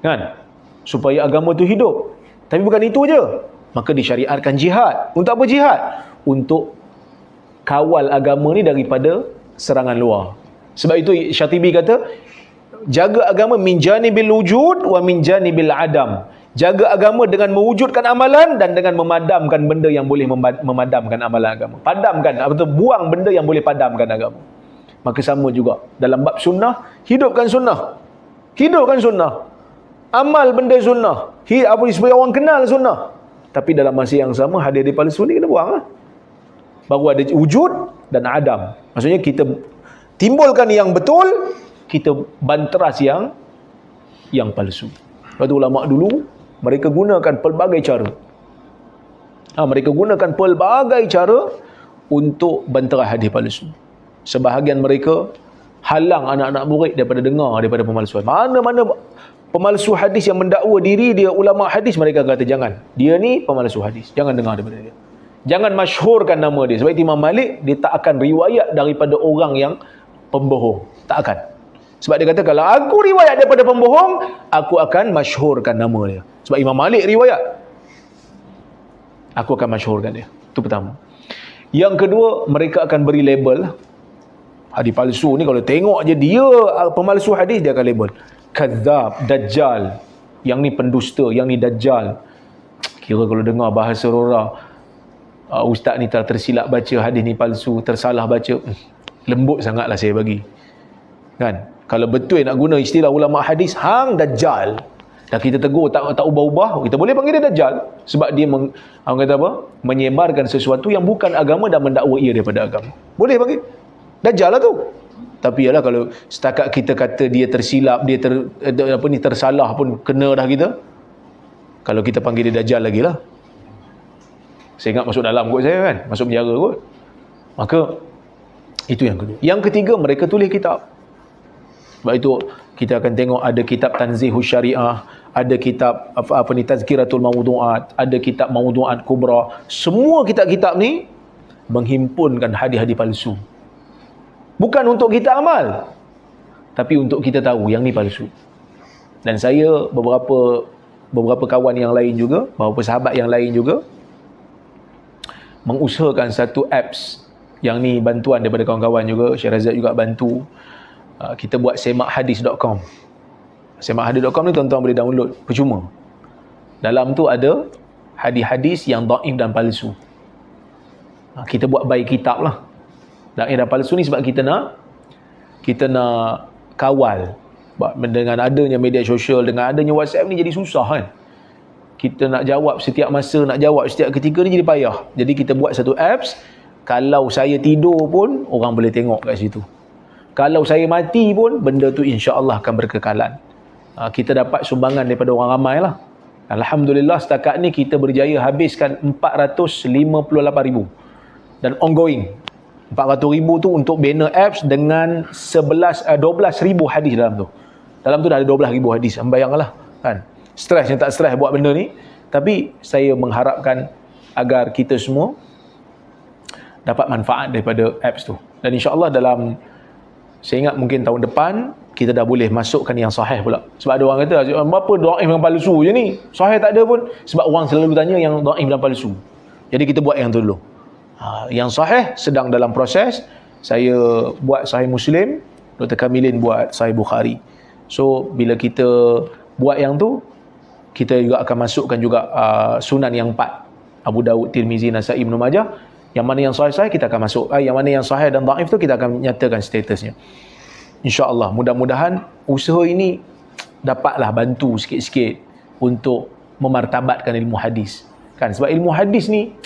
kan? Supaya agama tu hidup. Tapi bukan itu je. Maka disyariatkan jihad. Untuk apa jihad? Untuk kawal agama ni daripada serangan luar. Sebab itu Syatibi kata, jaga agama min janibil wujud wa min janibil adam. Jaga agama dengan mewujudkan amalan dan dengan memadamkan benda yang boleh memadamkan amalan agama. Padamkan atau buang benda yang boleh padamkan agama. Maka sama juga dalam bab sunnah, hidupkan sunnah. Hidupkan sunnah. Amal benda sunnah. Supaya orang kenal sunnah. Tapi dalam masa yang sama, hadis-hadis palsu ni kena buang lah. Baru ada wujud dan adam. Maksudnya kita timbulkan yang betul, kita banteras yang palsu. Lepas tu ulama dulu, mereka gunakan pelbagai cara. Mereka gunakan pelbagai cara untuk banteras hadis palsu. Sebahagian mereka halang anak-anak murid daripada dengar daripada pemalsuan. Mana-mana pemalsu hadis yang mendakwa diri dia ulama hadis, mereka kata jangan. Dia ni pemalsu hadis. Jangan dengar daripada dia. Jangan masyhurkan nama dia. Sebab Imam Malik, dia tak akan riwayat daripada orang yang pembohong. Tak akan. Sebab dia kata, kalau aku riwayat daripada pembohong, aku akan masyhurkan nama dia. Sebab Imam Malik riwayat, aku akan masyhurkan dia. Itu pertama. Yang kedua, mereka akan beri label. Hadis palsu ni kalau tengok je dia pemalsu hadis, dia akan label kadzab, dajjal. Yang ni pendusta, yang ni dajjal. Kira kalau dengar bahasa Rora, ustaz ni tersilap baca hadis ni palsu, tersalah baca, lembut sangatlah saya bagi. Kan? Kalau betul nak guna istilah ulama hadis, hang dajjal. Dan kita tegur tak ubah-ubah, kita boleh panggil dia dajjal. Sebab dia orang kata apa? Menyebarkan sesuatu yang bukan agama dan mendakwa ia daripada agama. Boleh panggil dajjal lah tu. Tapi yalah, kalau setakat kita kata dia tersilap, dia tersalah pun kena dah kita. Kalau kita panggil dia dajjal lagi lah. Saya ingat masuk dalam kot saya kan, masuk penjara kot. Maka itu yang kedua. Yang ketiga, mereka tulis kitab. Sebab itu kita akan tengok ada kitab Tanzihus Syariah, ada kitab Tazkiratul Mawdu'at, ada kitab Mawdu'at Kubra. Semua kitab-kitab ni menghimpunkan hadis-hadis palsu. Bukan untuk kita amal, tapi untuk kita tahu yang ni palsu. Dan saya beberapa kawan yang lain juga, beberapa sahabat yang lain juga mengusahakan satu apps yang ni bantuan daripada kawan-kawan juga. Syekh Razak juga bantu. Kita buat semakhadis.com. Semakhadis.com ni tuan-tuan boleh download percuma. Dalam tu ada hadis-hadis yang dhaif dan palsu. Kita buat by kitab lah. Dhaif dan palsu ni sebab kita nak kawal. Dengan adanya media sosial, dengan adanya WhatsApp ni jadi susah kan. Kita nak jawab setiap masa, nak jawab setiap ketika ni jadi payah. Jadi kita buat satu apps, kalau saya tidur pun orang boleh tengok kat situ. Kalau saya mati pun, benda tu insya-Allah akan berkekalan. Kita dapat sumbangan daripada orang ramai lah. Alhamdulillah setakat ni kita berjaya habiskan 458,000. Dan ongoing. 400,000 tu untuk banner apps dengan 12,000 hadis dalam tu. Dalam tu dah ada 12,000 hadis. Bayangkanlah kan. Stres yang tak stres buat benda ni. Tapi saya mengharapkan agar kita semua dapat manfaat daripada apps tu. Dan insya-Allah dalam, saya ingat mungkin tahun depan kita dah boleh masukkan yang sahih pula. Sebab ada orang kata, apa dhaif yang palsu je ni? Sahih tak ada pun. Sebab orang selalu tanya yang dhaif dan palsu. Jadi kita buat yang tu dulu. Yang sahih sedang dalam proses. Saya buat Sahih Muslim, Dr. Kamilin buat Sahih Bukhari. So bila kita buat yang tu, kita juga akan masukkan juga sunan yang 4, Abu Dawud, Tirmizi, Nasai, Ibnu Majah. Yang mana yang sahih kita akan masuk. Yang mana yang sahih dan dhaif tu kita akan nyatakan statusnya. InsyaAllah, mudah-mudahan usaha ini dapatlah bantu sikit-sikit untuk memartabatkan ilmu hadis. Kan? Sebab ilmu hadis ni,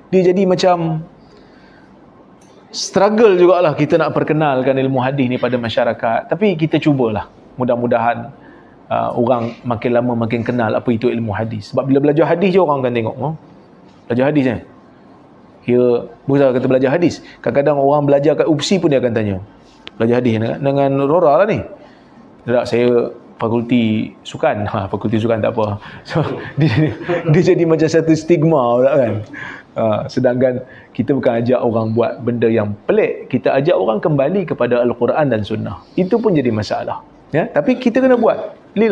dia jadi macam struggle jugalah kita nak perkenalkan ilmu hadis ni pada masyarakat. Tapi kita cubalah. Mudah-mudahan orang makin lama makin kenal apa itu ilmu hadis. Sebab bila belajar hadis je orang akan tengok. Belajar hadis kan? Kira, bukan kata belajar hadis. Kadang-kadang orang belajar kat UPSI pun dia akan tanya. Belajar hadis dengan Rora lah ni. Tak, saya fakulti sukan. Fakulti sukan tak apa. So, dia jadi macam satu stigma tak kan. Sedangkan kita bukan ajak orang buat benda yang pelik. Kita ajak orang kembali kepada Al-Quran dan Sunnah. Itu pun jadi masalah. Ya? Tapi kita kena buat. Li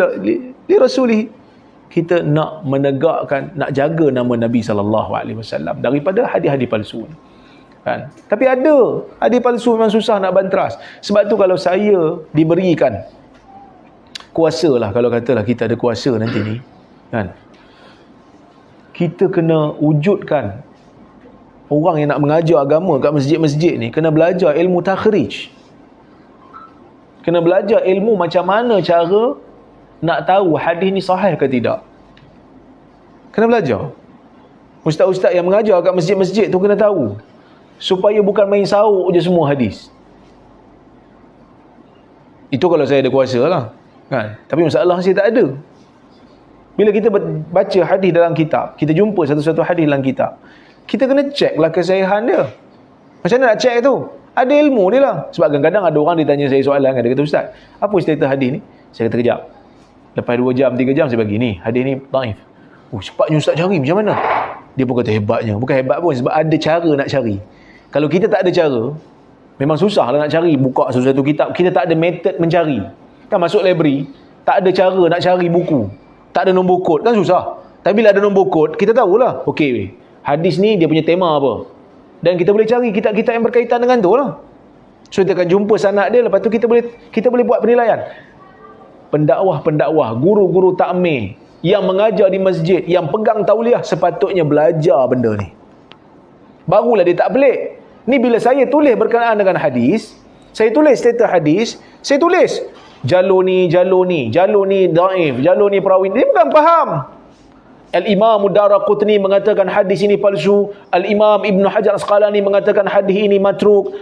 Rasulih. Kita nak menegakkan, nak jaga nama Nabi SAW daripada hadis-hadis palsu. Kan? Tapi ada hadis palsu memang susah nak bantras. Sebab tu kalau saya diberikan kuasa lah, kalau katalah kita ada kuasa nanti ni, Kan? Kita kena wujudkan orang yang nak mengajar agama kat masjid-masjid ni kena belajar ilmu takhrij. Kena belajar ilmu macam mana cara nak tahu hadis ni sahih ke tidak. Kena belajar. Ustaz-ustaz yang mengajar kat masjid-masjid tu kena tahu. Supaya bukan main sauk je semua hadis. Itu kalau saya ada kuasa lah. Kan? Tapi masalah saya tak ada. Bila kita baca hadis dalam kitab, kita jumpa satu-satu hadis dalam kitab, kita kena check lah kesahihan dia. Macam mana nak check tu? Ada ilmu dia lah. Sebab kadang-kadang ada orang dia tanya saya soalan kan, dia kata, Ustaz, apa status hadis ni? Saya kata, kejap. Lepas 2 jam, 3 jam saya bagi ni, hadis ni dhaif. Cepatnya Ustaz cari, macam mana? Dia pun kata hebatnya. Bukan hebat pun, sebab ada cara nak cari. Kalau kita tak ada cara, memang susah lah nak cari. Buka satu-satu kitab, kita tak ada method mencari. Kan masuk library, tak ada cara nak cari buku. Tak ada nombor kod, kan susah. Tapi bila ada nombor kod, kita tahulah. Okey, hadis ni dia punya tema apa. Dan kita boleh cari kitab-kitab yang berkaitan dengan tu lah. So kita akan jumpa sanad dia, lepas tu kita boleh buat penilaian. Pendakwah-pendakwah, guru-guru takmir yang mengajar di masjid, yang pegang tauliah, sepatutnya belajar benda ni. Barulah dia tak pelik. Ni bila saya tulis berkenaan dengan hadis, saya tulis status hadis, saya tulis jalur ni dhaif, jalur ni perawi. Dia bukan faham. Al-Imam Ad-Daraqutni mengatakan hadis ini palsu, Al-Imam Ibn Hajar Asqalani mengatakan hadis ini matruk.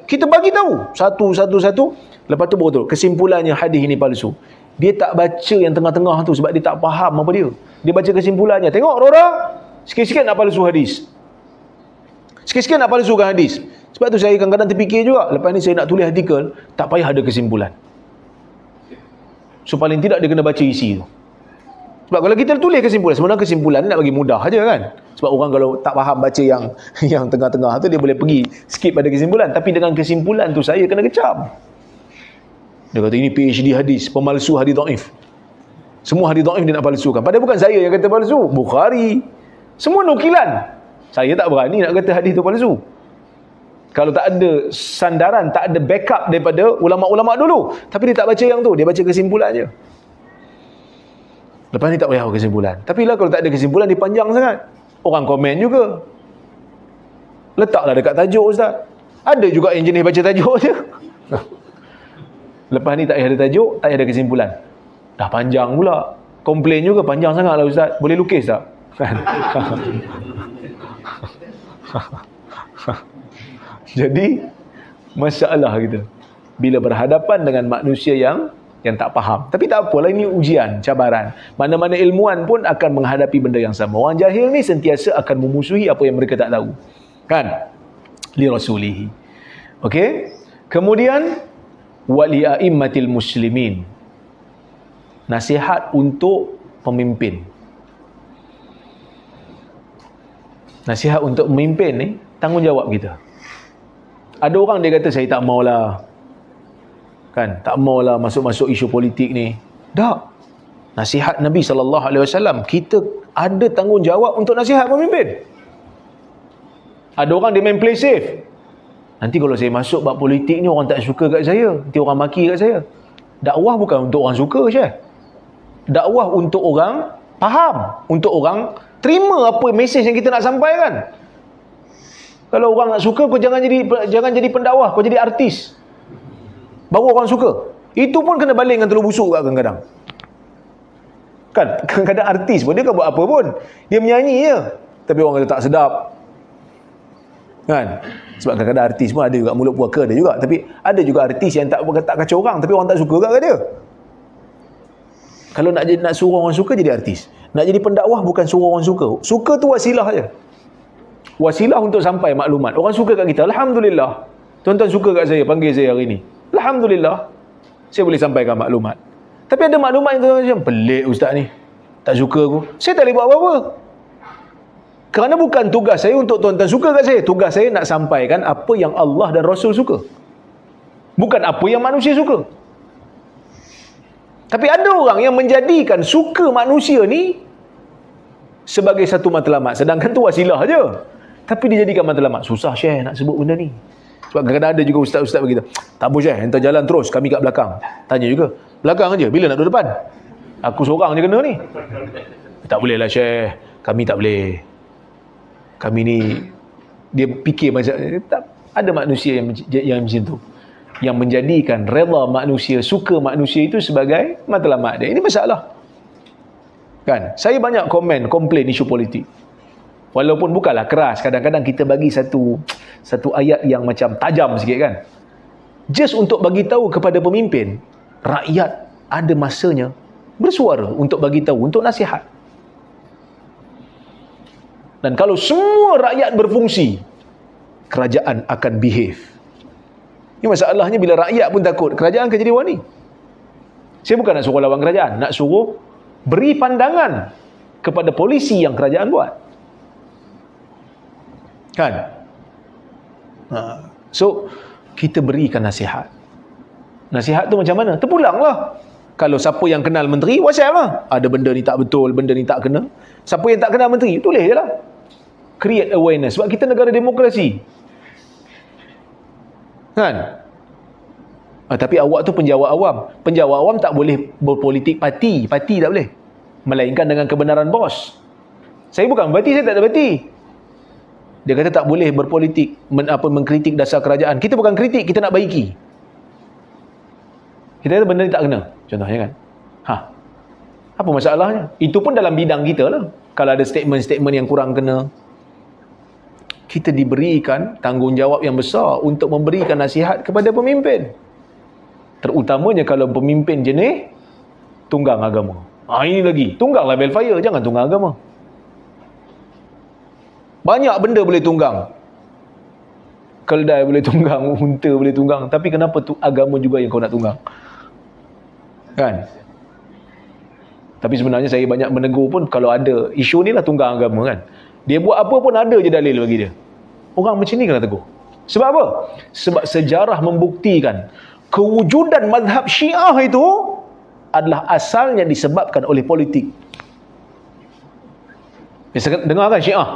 Kita bagi tahu satu-satu, lepas tu baru tu kesimpulannya hadis ini palsu. Dia tak baca yang tengah-tengah tu sebab dia tak faham apa dia. Dia baca kesimpulannya. Tengok orang sikit-sikit nak palsu hadis. Sikit-sikit nak palsukan hadis. Sebab tu saya kadang-kadang terfikir juga, lepas ni saya nak tulis artikel, tak payah ada kesimpulan. So paling tidak dia kena baca isi tu. Sebab kalau kita tulis kesimpulan, sebenarnya kesimpulan ni nak bagi mudah aja kan. Sebab orang kalau tak faham baca yang tengah-tengah tu, dia boleh pergi skip pada kesimpulan. Tapi dengan kesimpulan tu saya kena kecam. Dia kata ini PhD hadis, pemalsu hadis dhaif. Semua hadis dhaif dia nak palsukan. Padahal bukan saya yang kata palsu, Bukhari. Semua nukilan. Saya tak berani nak kata hadis tu palsu. Kalau tak ada sandaran, tak ada backup daripada ulama-ulama dulu. Tapi dia tak baca yang tu, dia baca kesimpulan je. Lepas ni tak payah kesimpulan. Tapi lah kalau tak ada kesimpulan, dia panjang sangat. Orang komen juga. Letaklah dekat tajuk, Ustaz. Ada juga yang jenis baca tajuk je. Lepas ni tak payah ada tajuk, tak payah ada kesimpulan. Dah panjang pula. Komplain juga, panjang sangat lah Ustaz. Boleh lukis tak? Jadi masalah kita bila berhadapan dengan manusia yang tak faham. Tapi tak apalah, ini ujian, cabaran. Mana-mana ilmuwan pun akan menghadapi benda yang sama. Orang jahil ni sentiasa akan memusuhi apa yang mereka tak tahu. Kan? Li rasulihi. Okey? Kemudian wali a'immatil muslimin. Nasihat untuk pemimpin. Nasihat untuk memimpin ni tanggungjawab kita. Ada orang dia kata saya tak maulah. Kan, tak maulah masuk-masuk isu politik ni. Tak. Nasihat Nabi SAW, kita ada tanggungjawab untuk nasihat pemimpin. Ada orang dia main play safe. Nanti kalau saya masuk bab politik ni orang tak suka kat saya, nanti orang maki kat saya. Dakwah bukan untuk orang suka, Syekh. Dakwah untuk orang faham, untuk orang terima apa mesej yang kita nak sampaikan. Kalau orang nak suka, kau jangan jadi pendakwah, kau jadi artis. Baru orang suka. Itu pun kena balik dengan telur busuk kadang-kadang. Kan? Kadang-kadang artis pun dia kan buat apa pun. Dia menyanyi je. Tapi orang kata tak sedap. Kan? Sebab kadang-kadang artis pun ada juga mulut puaka, ada juga. Tapi ada juga artis yang tak kacau orang, tapi orang tak suka kat dia. Kalau nak suruh orang suka, jadi artis. Nak jadi pendakwah bukan suruh orang suka. Suka tu wasilah je. Wasilah untuk sampai maklumat. Orang suka kat kita, Alhamdulillah. Tuan-tuan suka kat saya, panggil saya hari ni. Alhamdulillah, saya boleh sampaikan maklumat. Tapi ada maklumat yang tuan-tuan macam, pelik ustaz ni, tak suka aku. Saya tak boleh buat apa-apa. Kerana bukan tugas saya untuk tuan-tuan suka kat saya. Tugas saya nak sampaikan apa yang Allah dan Rasul suka. Bukan apa yang manusia suka. Tapi ada orang yang menjadikan suka manusia ni sebagai satu matlamat. Sedangkan tu wasilah je. Tapi dia jadikan matlamat. Susah Syekh nak sebut benda ni. Sebab kadang-kadang ada juga ustaz-ustaz begitu. Tak apa Syekh, entah jalan terus, kami kat belakang. Tanya juga, belakang aja, bila nak duduk depan? Aku seorang je kena ni. Tak boleh lah Syekh, kami tak boleh. Kami ni, dia fikir macam, tak, ada manusia yang macam tu, yang menjadikan redha manusia, suka manusia itu sebagai matlamat dia. Ini masalah. Kan? Saya banyak komplain isu politik. Walaupun bukanlah keras, kadang-kadang kita bagi satu ayat yang macam tajam sikit kan. Just untuk bagi tahu kepada pemimpin, rakyat ada masanya bersuara untuk bagi tahu, untuk nasihat. Dan kalau semua rakyat berfungsi, kerajaan akan behave. Ini masalahnya bila rakyat pun takut, kerajaan akan jadi wani. Saya bukan nak suruh lawan kerajaan, nak suruh beri pandangan kepada polisi yang kerajaan buat. Kan? So, kita berikan nasihat. Nasihat tu macam mana? Terpulanglah. Kalau siapa yang kenal menteri, WhatsApp lah. Ada benda ni tak betul, benda ni tak kena. Siapa yang tak kenal menteri, tulis je lah. Create awareness. Sebab kita negara demokrasi. Kan? Tapi awak tu penjawat awam. Penjawat awam tak boleh berpolitik parti. Parti tak boleh. Melainkan dengan kebenaran bos. Saya bukan parti, saya tak ada parti. Dia kata tak boleh berpolitik, mengkritik dasar kerajaan. Kita bukan kritik, kita nak baiki. Kita kata benda ni tak kena. Contohnya kan. Apa masalahnya? Itu pun dalam bidang kita lah. Kalau ada statement-statement yang kurang kena, kita diberikan tanggungjawab yang besar untuk memberikan nasihat kepada pemimpin. Terutamanya kalau pemimpin jenis tunggang agama. Ini lagi. Tunggang label fire, jangan tunggang agama. Banyak benda boleh tunggang. Keldai boleh tunggang, unta boleh tunggang. Tapi kenapa tu agama juga yang kau nak tunggang? Kan? Tapi sebenarnya saya banyak menegur pun kalau ada isu ni lah tunggang agama kan. Dia buat apa pun ada je dalil bagi dia. Orang macam ni kena tegur. Sebab apa? Sebab sejarah membuktikan kewujudan mazhab Syiah itu adalah asalnya disebabkan oleh politik. Dengar kan Syiah?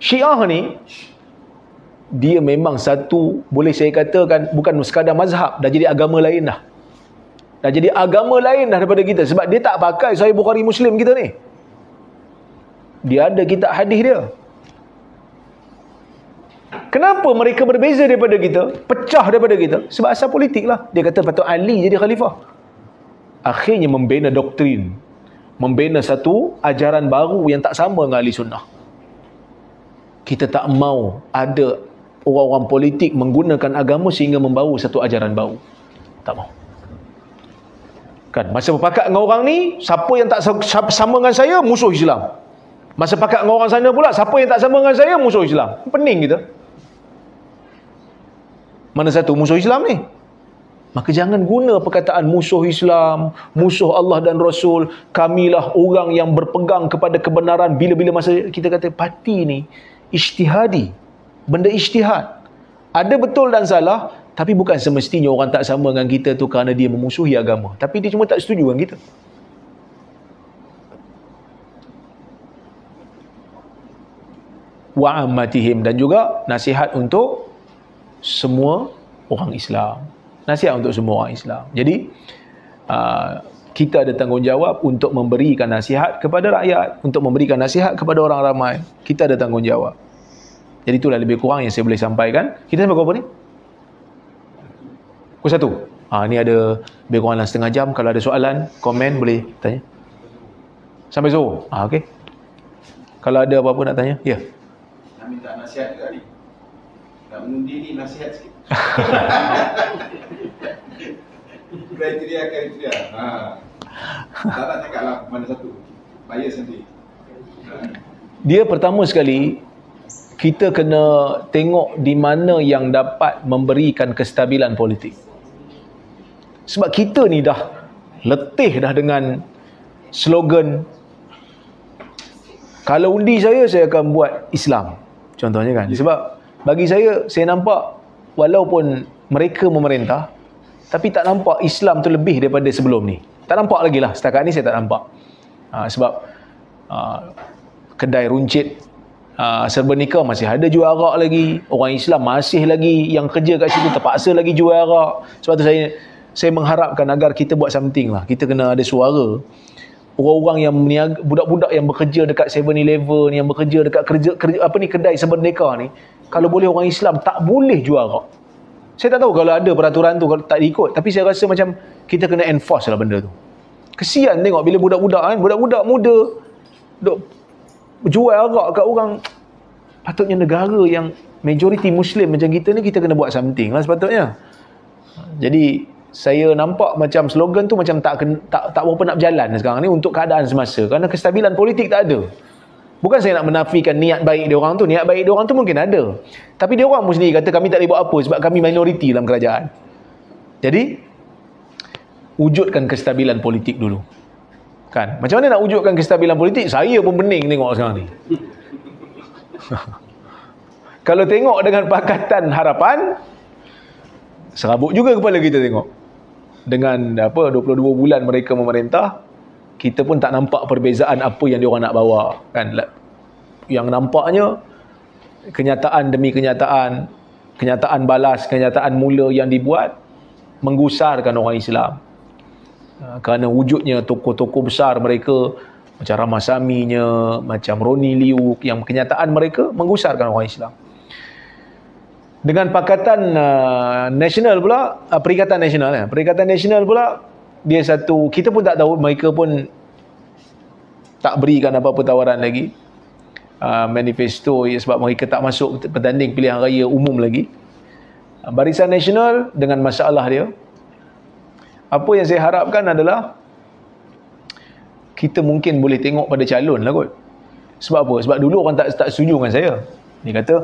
Syiah ni, dia memang satu, boleh saya katakan, bukan sekadar mazhab, dah jadi agama lain dah. Dah jadi agama lain dah daripada kita. Sebab dia tak pakai Sahih Bukhari Muslim kita ni. Dia ada kitab hadis dia. Kenapa mereka berbeza daripada kita? Pecah daripada kita? Sebab asal politik lah. Dia kata patut Ali jadi khalifah. Akhirnya membina doktrin. Membina satu ajaran baru yang tak sama dengan ahli sunnah. Kita tak mau ada orang-orang politik menggunakan agama sehingga membawa satu ajaran baru. Tak mau. Kan, masa berpakat dengan orang ni, siapa yang tak sama dengan saya, musuh Islam. Masa pakat dengan orang sana pula, siapa yang tak sama dengan saya, musuh Islam. Pening kita. Mana satu musuh Islam ni? Maka jangan guna perkataan musuh Islam, musuh Allah dan Rasul. Kamilah orang yang berpegang kepada kebenaran. Bila-bila masa kita kata parti ni ijtihadi, benda ijtihad, ada betul dan salah, tapi bukan semestinya orang tak sama dengan kita tu kerana dia memusuhi agama, tapi dia cuma tak setuju dengan kita. Wa ammatihim, dan juga nasihat untuk semua orang Islam, nasihat untuk semua orang Islam. Jadi kita ada tanggungjawab untuk memberikan nasihat kepada rakyat, untuk memberikan nasihat kepada orang ramai. Kita ada tanggungjawab. Jadi itulah lebih kurang yang saya boleh sampaikan. Kita sampai berapa ni? Pukul 1. Ni ada lebih kurang dalam setengah jam. Kalau ada soalan, komen boleh tanya. Sampai Zuhur. Okey. Kalau ada apa-apa nak tanya? Ya. Nak minta nasihat juga ni. Nak mengundi ni nasihat sikit. Kriteria. Tak nak cakap lah mana satu. Bayar sendiri. Dia pertama sekali, kita kena tengok di mana yang dapat memberikan kestabilan politik. Sebab kita ni dah letih dah dengan slogan, kalau undi saya akan buat Islam. Contohnya kan. Sebab bagi saya nampak walaupun mereka memerintah, tapi tak nampak Islam tu lebih daripada sebelum ni. Tak nampak lagi lah. Setakat ni saya tak nampak. Sebab kedai runcit serba nikah masih ada jual arak lagi. Orang Islam masih lagi yang kerja kat situ terpaksa lagi jual arak. Sebab tu saya mengharapkan agar kita buat something lah. Kita kena ada suara orang-orang yang meniaga, budak-budak yang bekerja dekat 7-Eleven, yang bekerja dekat kedai Semerdeka ni, kalau boleh orang Islam tak boleh jual arak. Saya tak tahu kalau ada peraturan tu, kalau tak diikut, tapi saya rasa macam kita kena enforce lah benda tu. Kesian tengok bila budak-budak kan, budak-budak muda duk jual arak kat orang. Patutnya negara yang majoriti Muslim macam kita ni, kita kena buat something lah sepatutnya. Jadi saya nampak macam slogan tu macam tak berapa nak berjalan sekarang ni untuk keadaan semasa, kerana kestabilan politik tak ada. Bukan saya nak menafikan niat baik dia orang tu, niat baik dia orang tu mungkin ada, tapi dia orang pun sendiri kata kami tak boleh buat apa sebab kami minoriti dalam kerajaan. Jadi wujudkan kestabilan politik dulu kan. Macam mana nak wujudkan kestabilan politik? Saya pun pening tengok sekarang ni. Kalau tengok dengan Pakatan Harapan, serabut juga kepala kita tengok. Dengan 22 bulan mereka memerintah, kita pun tak nampak perbezaan apa yang diorang nak bawa kan. Yang nampaknya kenyataan demi kenyataan, kenyataan balas, kenyataan mula yang dibuat menggusarkan orang Islam. Kerana wujudnya tokoh-tokoh besar mereka macam Ramasaminya, macam Roni Liu, yang kenyataan mereka menggusarkan orang Islam. Dengan Pakatan Nasional pula, Perikatan Nasional pula, dia satu, kita pun tak tahu, mereka pun tak berikan apa-apa tawaran lagi. Manifesto sebab mereka tak masuk bertanding pilihan raya umum lagi. Barisan Nasional dengan masalah dia, apa yang saya harapkan adalah kita mungkin boleh tengok pada calon lah kot. Sebab apa? Sebab dulu orang tak setuju dengan saya. Dia kata,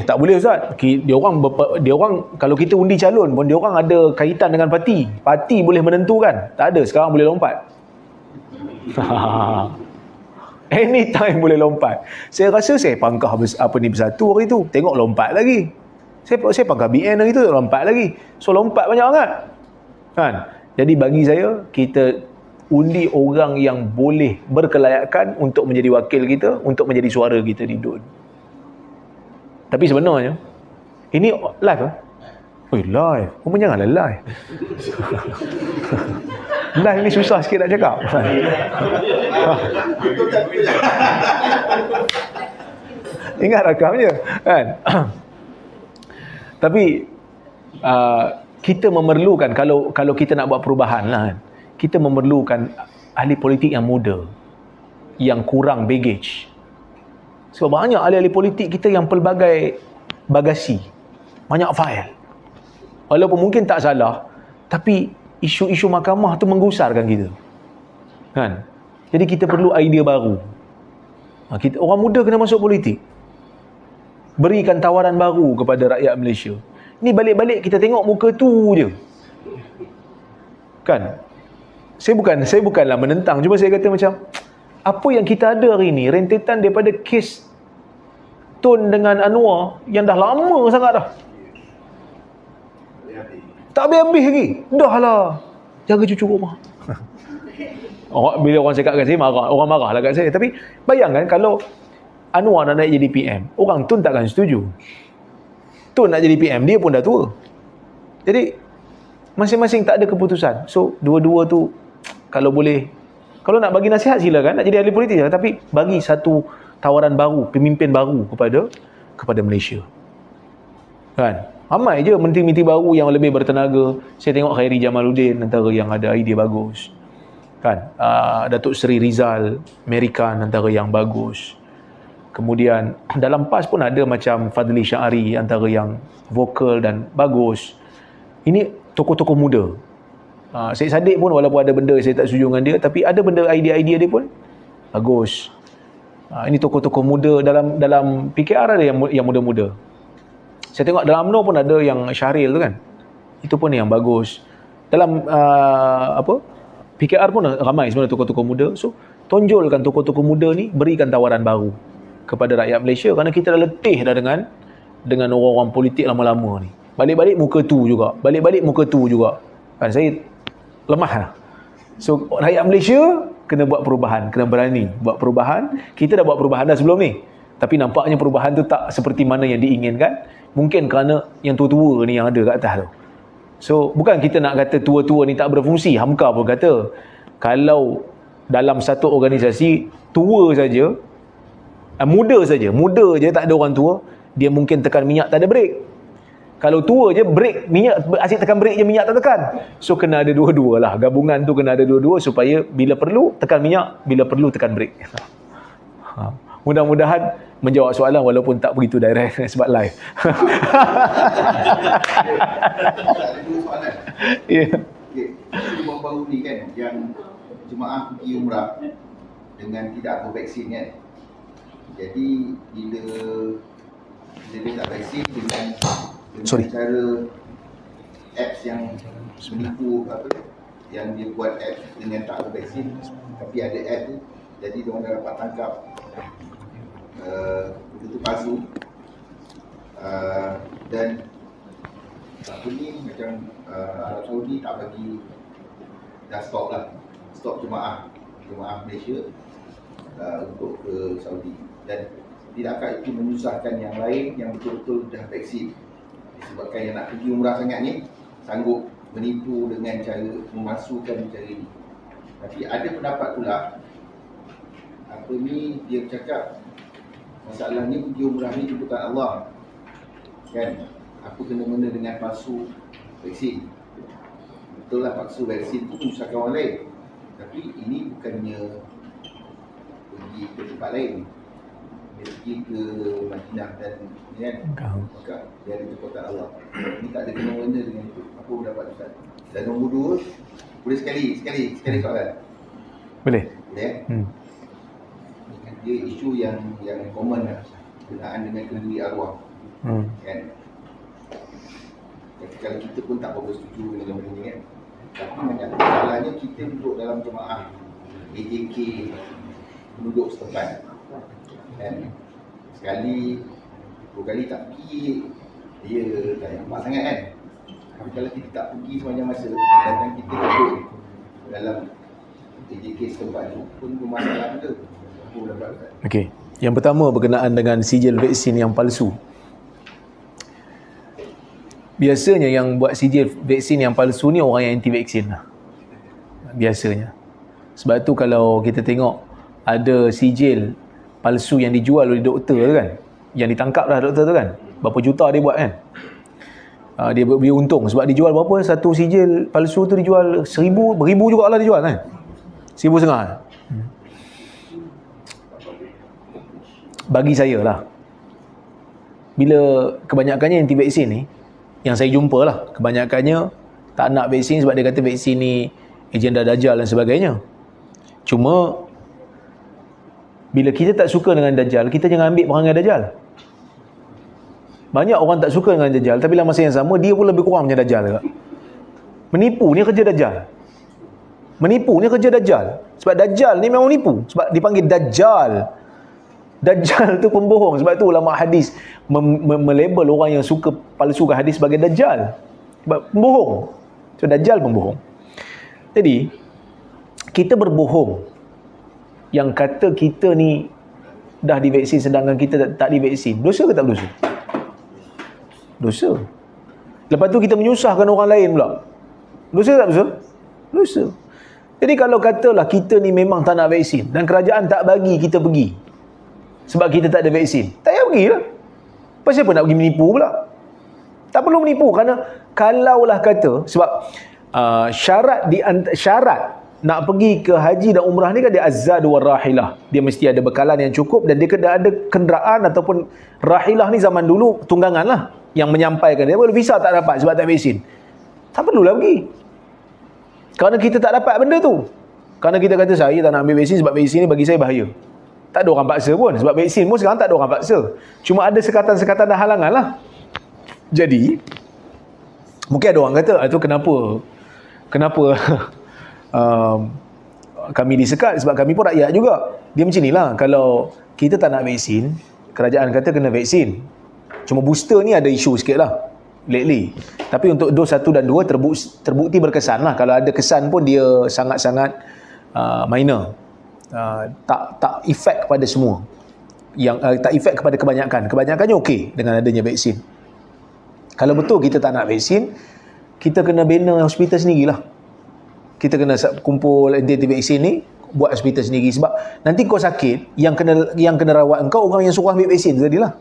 tak boleh Ustaz. Dia orang kalau kita undi calon pun, dia orang ada kaitan dengan parti. Parti boleh menentukan. Tak ada, sekarang boleh lompat. Anytime boleh lompat. Saya rasa saya pangkah bersatu hari tu. Tengok lompat lagi. Saya pangkah BN hari tu, lompat lagi. So lompat banyak sangat. Kan? Jadi bagi saya, kita undi orang yang boleh berkelayakan untuk menjadi wakil kita, untuk menjadi suara kita di DUN. Tapi sebenarnya ini live lah. Live. Janganlah live. Live ni susah sikit nak cakap. Ingat rakamnya kan. Tapi kita memerlukan, kalau kita nak buat perubahan lah kan, kita memerlukan ahli politik yang muda, yang kurang baggage. Sebab banyak ahli-ahli politik kita yang pelbagai bagasi, banyak file. Walaupun mungkin tak salah, tapi isu-isu mahkamah tu menggusarkan kita kan. Jadi kita perlu idea baru. Orang muda kena masuk politik, berikan tawaran baru kepada rakyat Malaysia. Ni balik-balik kita tengok muka tu je kan. Saya bukanlah menentang, cuma saya kata macam apa yang kita ada hari ni, rentetan daripada kes Tun dengan Anwar yang dah lama sangat dah. Tak habis-habis lagi. Dah lah, jaga cucu rumah. Bila orang cakap kat saya, orang marah lah kat saya. Tapi bayangkan kalau Anwar nak naik jadi PM, orang Tun takkan setuju. Tun nak jadi PM, dia pun dah tua. Jadi masing-masing tak ada keputusan. So dua-dua tu kalau boleh, kalau nak bagi nasihat silakan, nak jadi ahli politik silakan, tapi bagi satu tawaran baru, pemimpin baru kepada Malaysia. Kan? Ramai je menteri-menteri baru yang lebih bertenaga. Saya tengok Khairi Jamaluddin antara yang ada idea bagus. Kan? Datuk Seri Rizal Merikan antara yang bagus. Kemudian dalam PAS pun ada macam Fadli Syahari antara yang vokal dan bagus. Ini tokoh-tokoh muda. Syed Saddiq pun walaupun ada benda saya tak setuju dengan dia, tapi ada benda idea-idea dia pun bagus. Ini tokoh-tokoh muda dalam PKR ada yang muda-muda. Saya tengok dalam UMNO pun ada yang Syahril tu kan. Itu pun yang bagus. Dalam PKR pun ramai sebenarnya tokoh-tokoh muda. So tonjolkan tokoh-tokoh muda ni, berikan tawaran baru kepada rakyat Malaysia, kerana kita dah letih dah dengan orang-orang politik lama-lama ni. Balik-balik muka tu juga. Kan saya lemah lah. So rakyat Malaysia kena buat perubahan, kena berani buat perubahan. Kita dah buat perubahan dah sebelum ni, tapi nampaknya perubahan tu tak seperti mana yang diinginkan. Mungkin kerana yang tua-tua ni yang ada kat atas tu. So bukan kita nak kata tua-tua ni tak berfungsi. Hamka pun kata kalau dalam satu organisasi tua saja, muda je tak ada orang tua, dia mungkin tekan minyak tak ada break. Kalau tua je break minyak, asyik tekan break je minyak tak tekan. So kena ada dua-dua lah, gabungan tu kena ada dua-dua supaya bila perlu tekan minyak, bila perlu tekan break. Mudah-mudahan menjawab soalan walaupun tak begitu direct sebab live. Ada dua soalan. Ya. Okey, isu baru-baru ni kan yang jemaah pergi umrah dengan tidak bervaksin kan. Jadi bila dia tak vaksin dengan cara apps yang menipu yang dia buat apps dengan tak bervaksin tapi ada app tu, jadi dia orang dah dapat tangkap itu palsu. Dan apa ni macam Arab Saudi tak bagi, dah stop jemaah Malaysia untuk ke Saudi, dan tidakkah itu menyusahkan yang lain yang betul-betul dah vaksin, disebabkan yang nak pergi umrah sangat ni sanggup menipu dengan cara memasukkan cara ini. Tapi ada pendapat pula apa ni, dia cakap masalahnya pergi umrah ni jemputan Allah kan, apa kena-mena dengan palsu vaksin. Betul lah, palsu vaksin tu menyusahkan orang lain, tapi ini bukannya pergi ke tempat lain, dia pergi ke Madinah dan kan, maka dia ada jemputan Allah. Ini tak ada kena-mena dengan itu. Apa pendapat Ustaz? Dan nombor dua, boleh sekali soalan? Boleh dia isu yang common lah, berkenaan dengan kenduri arwah. Kan? Jadi kalau kita pun tak berapa setuju dengan benda ni kan. Tapi masalahnya kita duduk dalam jemaah AJK penduduk setempat kan. Sekali, dua kali tak pergi, dia tak nampak sangat kan. Tapi kalau kita tak pergi sepanjang masa dan kita duduk dalam AJK setempat tu pun bermasalah juga. Okey. Yang pertama berkenaan dengan sijil vaksin yang palsu. Biasanya yang buat sijil vaksin yang palsu ni orang yang anti vaksin lah. Biasanya. Sebab tu kalau kita tengok ada sijil palsu yang dijual oleh doktor tu kan, yang ditangkap dah doktor tu kan, berapa juta dia buat kan. Dia untung sebab dijual berapa, satu sijil palsu tu dijual 1,000, beribu juga lah dijual kan. 1,500. Bagi saya lah, bila kebanyakannya anti vaksin ni, yang saya jumpa lah, kebanyakannya tak nak vaksin sebab dia kata vaksin ni agenda Dajjal dan sebagainya. Cuma bila kita tak suka dengan Dajjal, kita jangan ambil perangai Dajjal. Banyak orang tak suka dengan Dajjal, tapi dalam masa yang sama dia pun lebih kurang macam Dajjal juga. Menipu ni kerja Dajjal. Sebab Dajjal ni memang menipu, sebab dipanggil Dajjal. Dajjal tu pembohong. Sebab tu ulama hadis melabel orang yang suka palsukan hadis sebagai Dajjal. Sebab pembohong. So Dajjal pembohong. Jadi kita berbohong yang kata kita ni dah divaksin sedangkan kita tak divaksin. Dosa ke tak berdosa? Dosa. Lepas tu kita menyusahkan orang lain pula. Dosa ke tak berdosa? Dosa. Jadi kalau katalah kita ni memang tak nak vaksin dan kerajaan tak bagi kita pergi sebab kita tak ada vaksin, tak payah pergilah. Pasal apa nak pergi menipu pula? Tak perlu menipu, kerana kalaulah kata sebab syarat nak pergi ke haji dan umrah ni kan dia az-zad war rahilah. Dia mesti ada bekalan yang cukup dan dia kena ada kenderaan ataupun rahilah ni zaman dulu tunggangan lah yang menyampaikan dia. Visa tak dapat sebab tak vaksin, tak perlulah pergi. Kerana kita tak dapat benda tu. Kerana kita kata saya tak nak ambil vaksin sebab vaksin ni bagi saya bahaya. Tak ada orang paksa pun. Sebab vaksin pun sekarang tak ada orang paksa. Cuma ada sekatan-sekatan dan halangan lah. Jadi, mungkin ada orang kata, itu kenapa kami disekat? Sebab kami pun rakyat juga. Dia macam ni lah. Kalau kita tak nak vaksin, kerajaan kata kena vaksin. Cuma booster ni ada isu sikit lah lately. Tapi untuk dos 1 dan 2 terbukti berkesan lah. Kalau ada kesan pun dia sangat-sangat minor. Tak efek kepada semua, yang tak efek kepada kebanyakannya okey dengan adanya vaksin. Kalau betul kita tak nak vaksin, kita kena bina hospital sendirilah. Kita kena kumpul anti vaksin ni, buat hospital sendiri. Sebab nanti kau sakit, yang kena rawat engkau orang yang suruh ambil vaksin tadilah.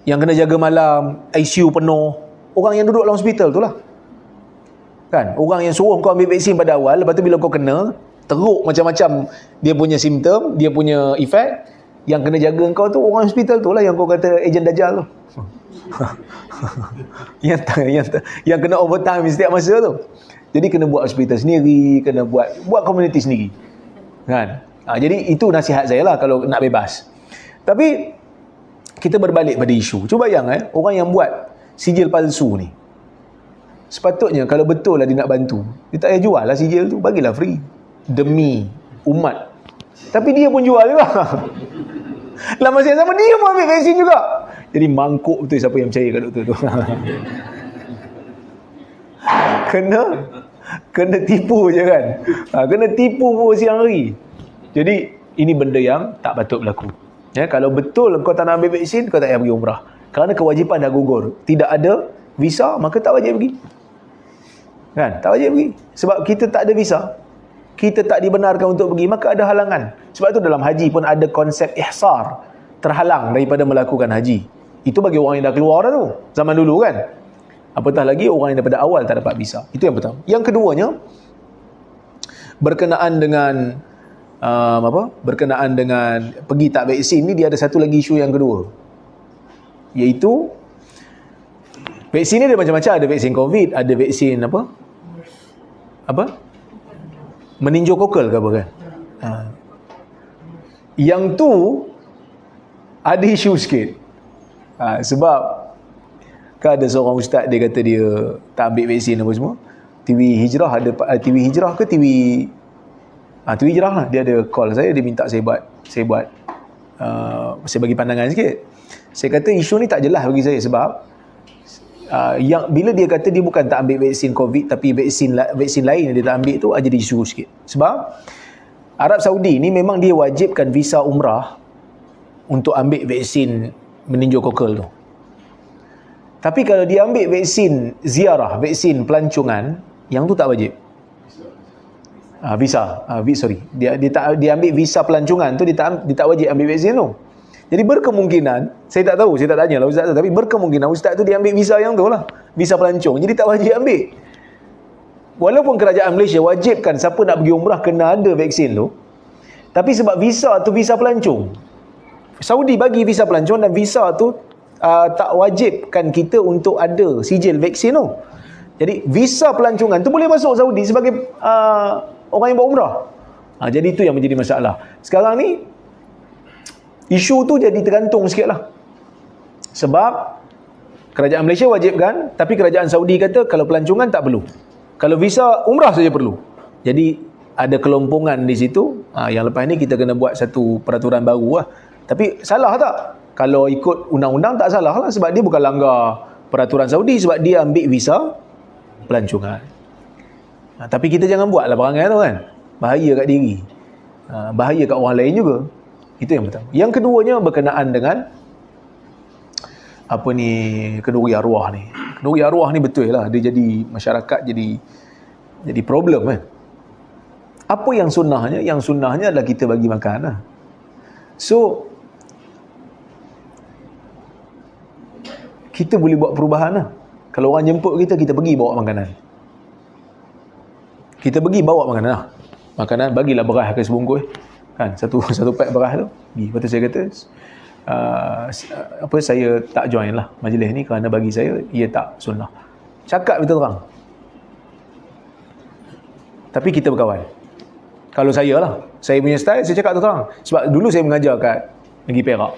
Yang kena jaga malam, ICU penuh, orang yang duduk dalam hospital tu lah. Kan? Orang yang suruh kau ambil vaksin pada awal, lepas tu bila kau kena, teruk macam-macam dia punya simptom, dia punya efek. Yang kena jaga kau tu orang hospital tu lah, yang kau kata ejen Dajjal tu. yang kena overtime setiap masa tu. Jadi kena buat hospital sendiri, kena buat community sendiri. Kan? Jadi itu nasihat saya lah kalau nak bebas. Tapi kita berbalik pada isu. Cuba bayang orang yang buat sijil palsu ni, sepatutnya kalau betul lah dia nak bantu, dia tak payah jual lah sijil tu, bagilah free demi umat. Tapi dia pun jual juga. Dalam masa yang sama dia pun ambil vaksin juga. Jadi mangkuk betul siapa yang percaya kat doktor tu. Kena tipu je kan. Kena tipu pun siang hari. Jadi ini benda yang tak patut berlaku. Ya, kalau betul kau tak nak ambil vaksin, kau tak payah pergi umrah. Kerana kewajipan dah gugur. Tidak ada visa, maka tak wajib pergi. Kan? Tak wajib pergi. Sebab kita tak ada visa, kita tak dibenarkan untuk pergi, maka ada halangan. Sebab tu dalam haji pun ada konsep ihsar, terhalang daripada melakukan haji. Itu bagi orang yang dah keluar dah tu, zaman dulu kan. Apatah lagi orang yang daripada awal tak dapat visa. Itu yang pertama. Yang keduanya, berkenaan dengan berkenaan dengan pergi tak vaksin ni, dia ada satu lagi isu yang kedua, iaitu vaksin ni ada macam-macam. Ada vaksin COVID, ada vaksin apa meningokokal ke apa kan. Yang tu ada isu sikit. Sebab kan ada seorang ustaz, dia kata dia tak ambil vaksin apa semua. TV Hijrah ada, TV Hijrah ke TV Hijrah lah, dia ada call saya, dia minta saya bagi pandangan sikit. Saya kata isu ni tak jelas bagi saya. Sebab yang bila dia kata dia bukan tak ambil vaksin COVID, tapi vaksin lain yang dia tak ambil tu ada isu sikit. Sebab Arab Saudi ni memang dia wajibkan visa umrah untuk ambil vaksin meningokokal tu. Tapi kalau dia ambil vaksin ziarah, vaksin pelancongan, yang tu tak wajib. Dia ambil visa pelancongan tu, dia tak wajib ambil vaksin tu. Jadi berkemungkinan, saya tak tahu, saya tak tanya lah ustaz tu, tapi berkemungkinan ustaz tu dia ambil visa yang tu lah, visa pelancong, jadi tak wajib ambil. Walaupun kerajaan Malaysia wajibkan siapa nak pergi umrah kena ada vaksin tu, tapi sebab visa tu visa pelancong, Saudi bagi visa pelancong, dan visa tu tak wajibkan kita untuk ada sijil vaksin tu. Jadi visa pelancongan tu boleh masuk Saudi sebagai orang yang buat umrah. Jadi itu yang menjadi masalah. Sekarang ni isu tu jadi tergantung sikit lah. Sebab kerajaan Malaysia wajibkan, tapi kerajaan Saudi kata kalau pelancongan tak perlu, kalau visa umrah saja perlu. Jadi ada kelompongan di situ. Yang lepas ni kita kena buat satu peraturan baru lah. Tapi salah tak? Kalau ikut undang-undang tak salah lah, sebab dia bukan langgar peraturan Saudi, sebab dia ambil visa pelancongan. Tapi kita jangan buatlah perangai tu kan. Bahaya kat diri, bahaya kat orang lain juga. Itu yang pertama. Yang keduanya berkenaan dengan kenduri arwah ni. Kenduri arwah ni betul lah, dia jadi masyarakat jadi problem kan. Apa yang sunnahnya? Yang sunnahnya adalah kita bagi makan lah. So kita boleh buat perubahan lah. Kalau orang jemput kita, kita pergi bawa makanan. Kita pergi bawa makanan lah. Makanan, bagilah beras ke sebungkus kan, satu pack beras tu. Lepas tu saya kata saya tak join lah majlis ni kerana bagi saya ia tak sunnah. Cakap betul terang. Tapi kita berkawan. Kalau saya lah, saya punya style, saya cakap terang. Sebab dulu saya mengajar kat Negeri Perak.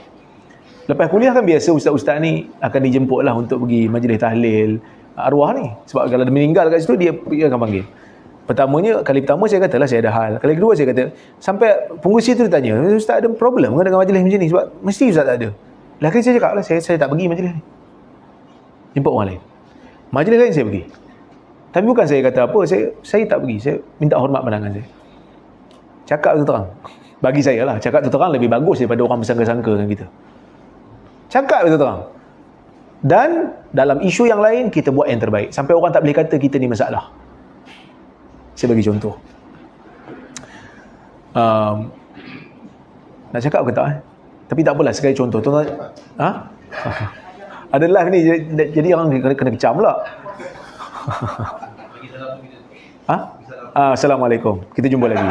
Lepas kuliah kan biasa ustaz-ustaz ni akan dijemput lah untuk pergi majlis tahlil arwah ni. Sebab kalau dia meninggal kat situ, dia akan panggil. Kali pertama saya katalah saya ada hal. Kali kedua saya kata, sampai pengurusi tu dia tanya, ustaz ada problem ke dengan majlis macam ni? Sebab mesti ustaz tak ada. Lagi saya cakap lah, saya tak pergi majlis ni. Jemput orang lain. Majlis lain saya pergi. Tapi bukan saya kata apa, saya tak pergi. Saya minta hormat pandangan saya. Cakap tu terang. Bagi saya lah, cakap tu terang lebih bagus daripada orang bersangka-sangka dengan kita. Cakap betul terang. Dan dalam isu yang lain, kita buat yang terbaik. Sampai orang tak boleh kata kita ni masalah. Saya bagi contoh. Nak cakap ke tak? Tapi tak apalah, sebagai contoh. Tuan-tuan, ada live ni, jadi orang kena kecam pula. Assalamualaikum. Kita jumpa lagi.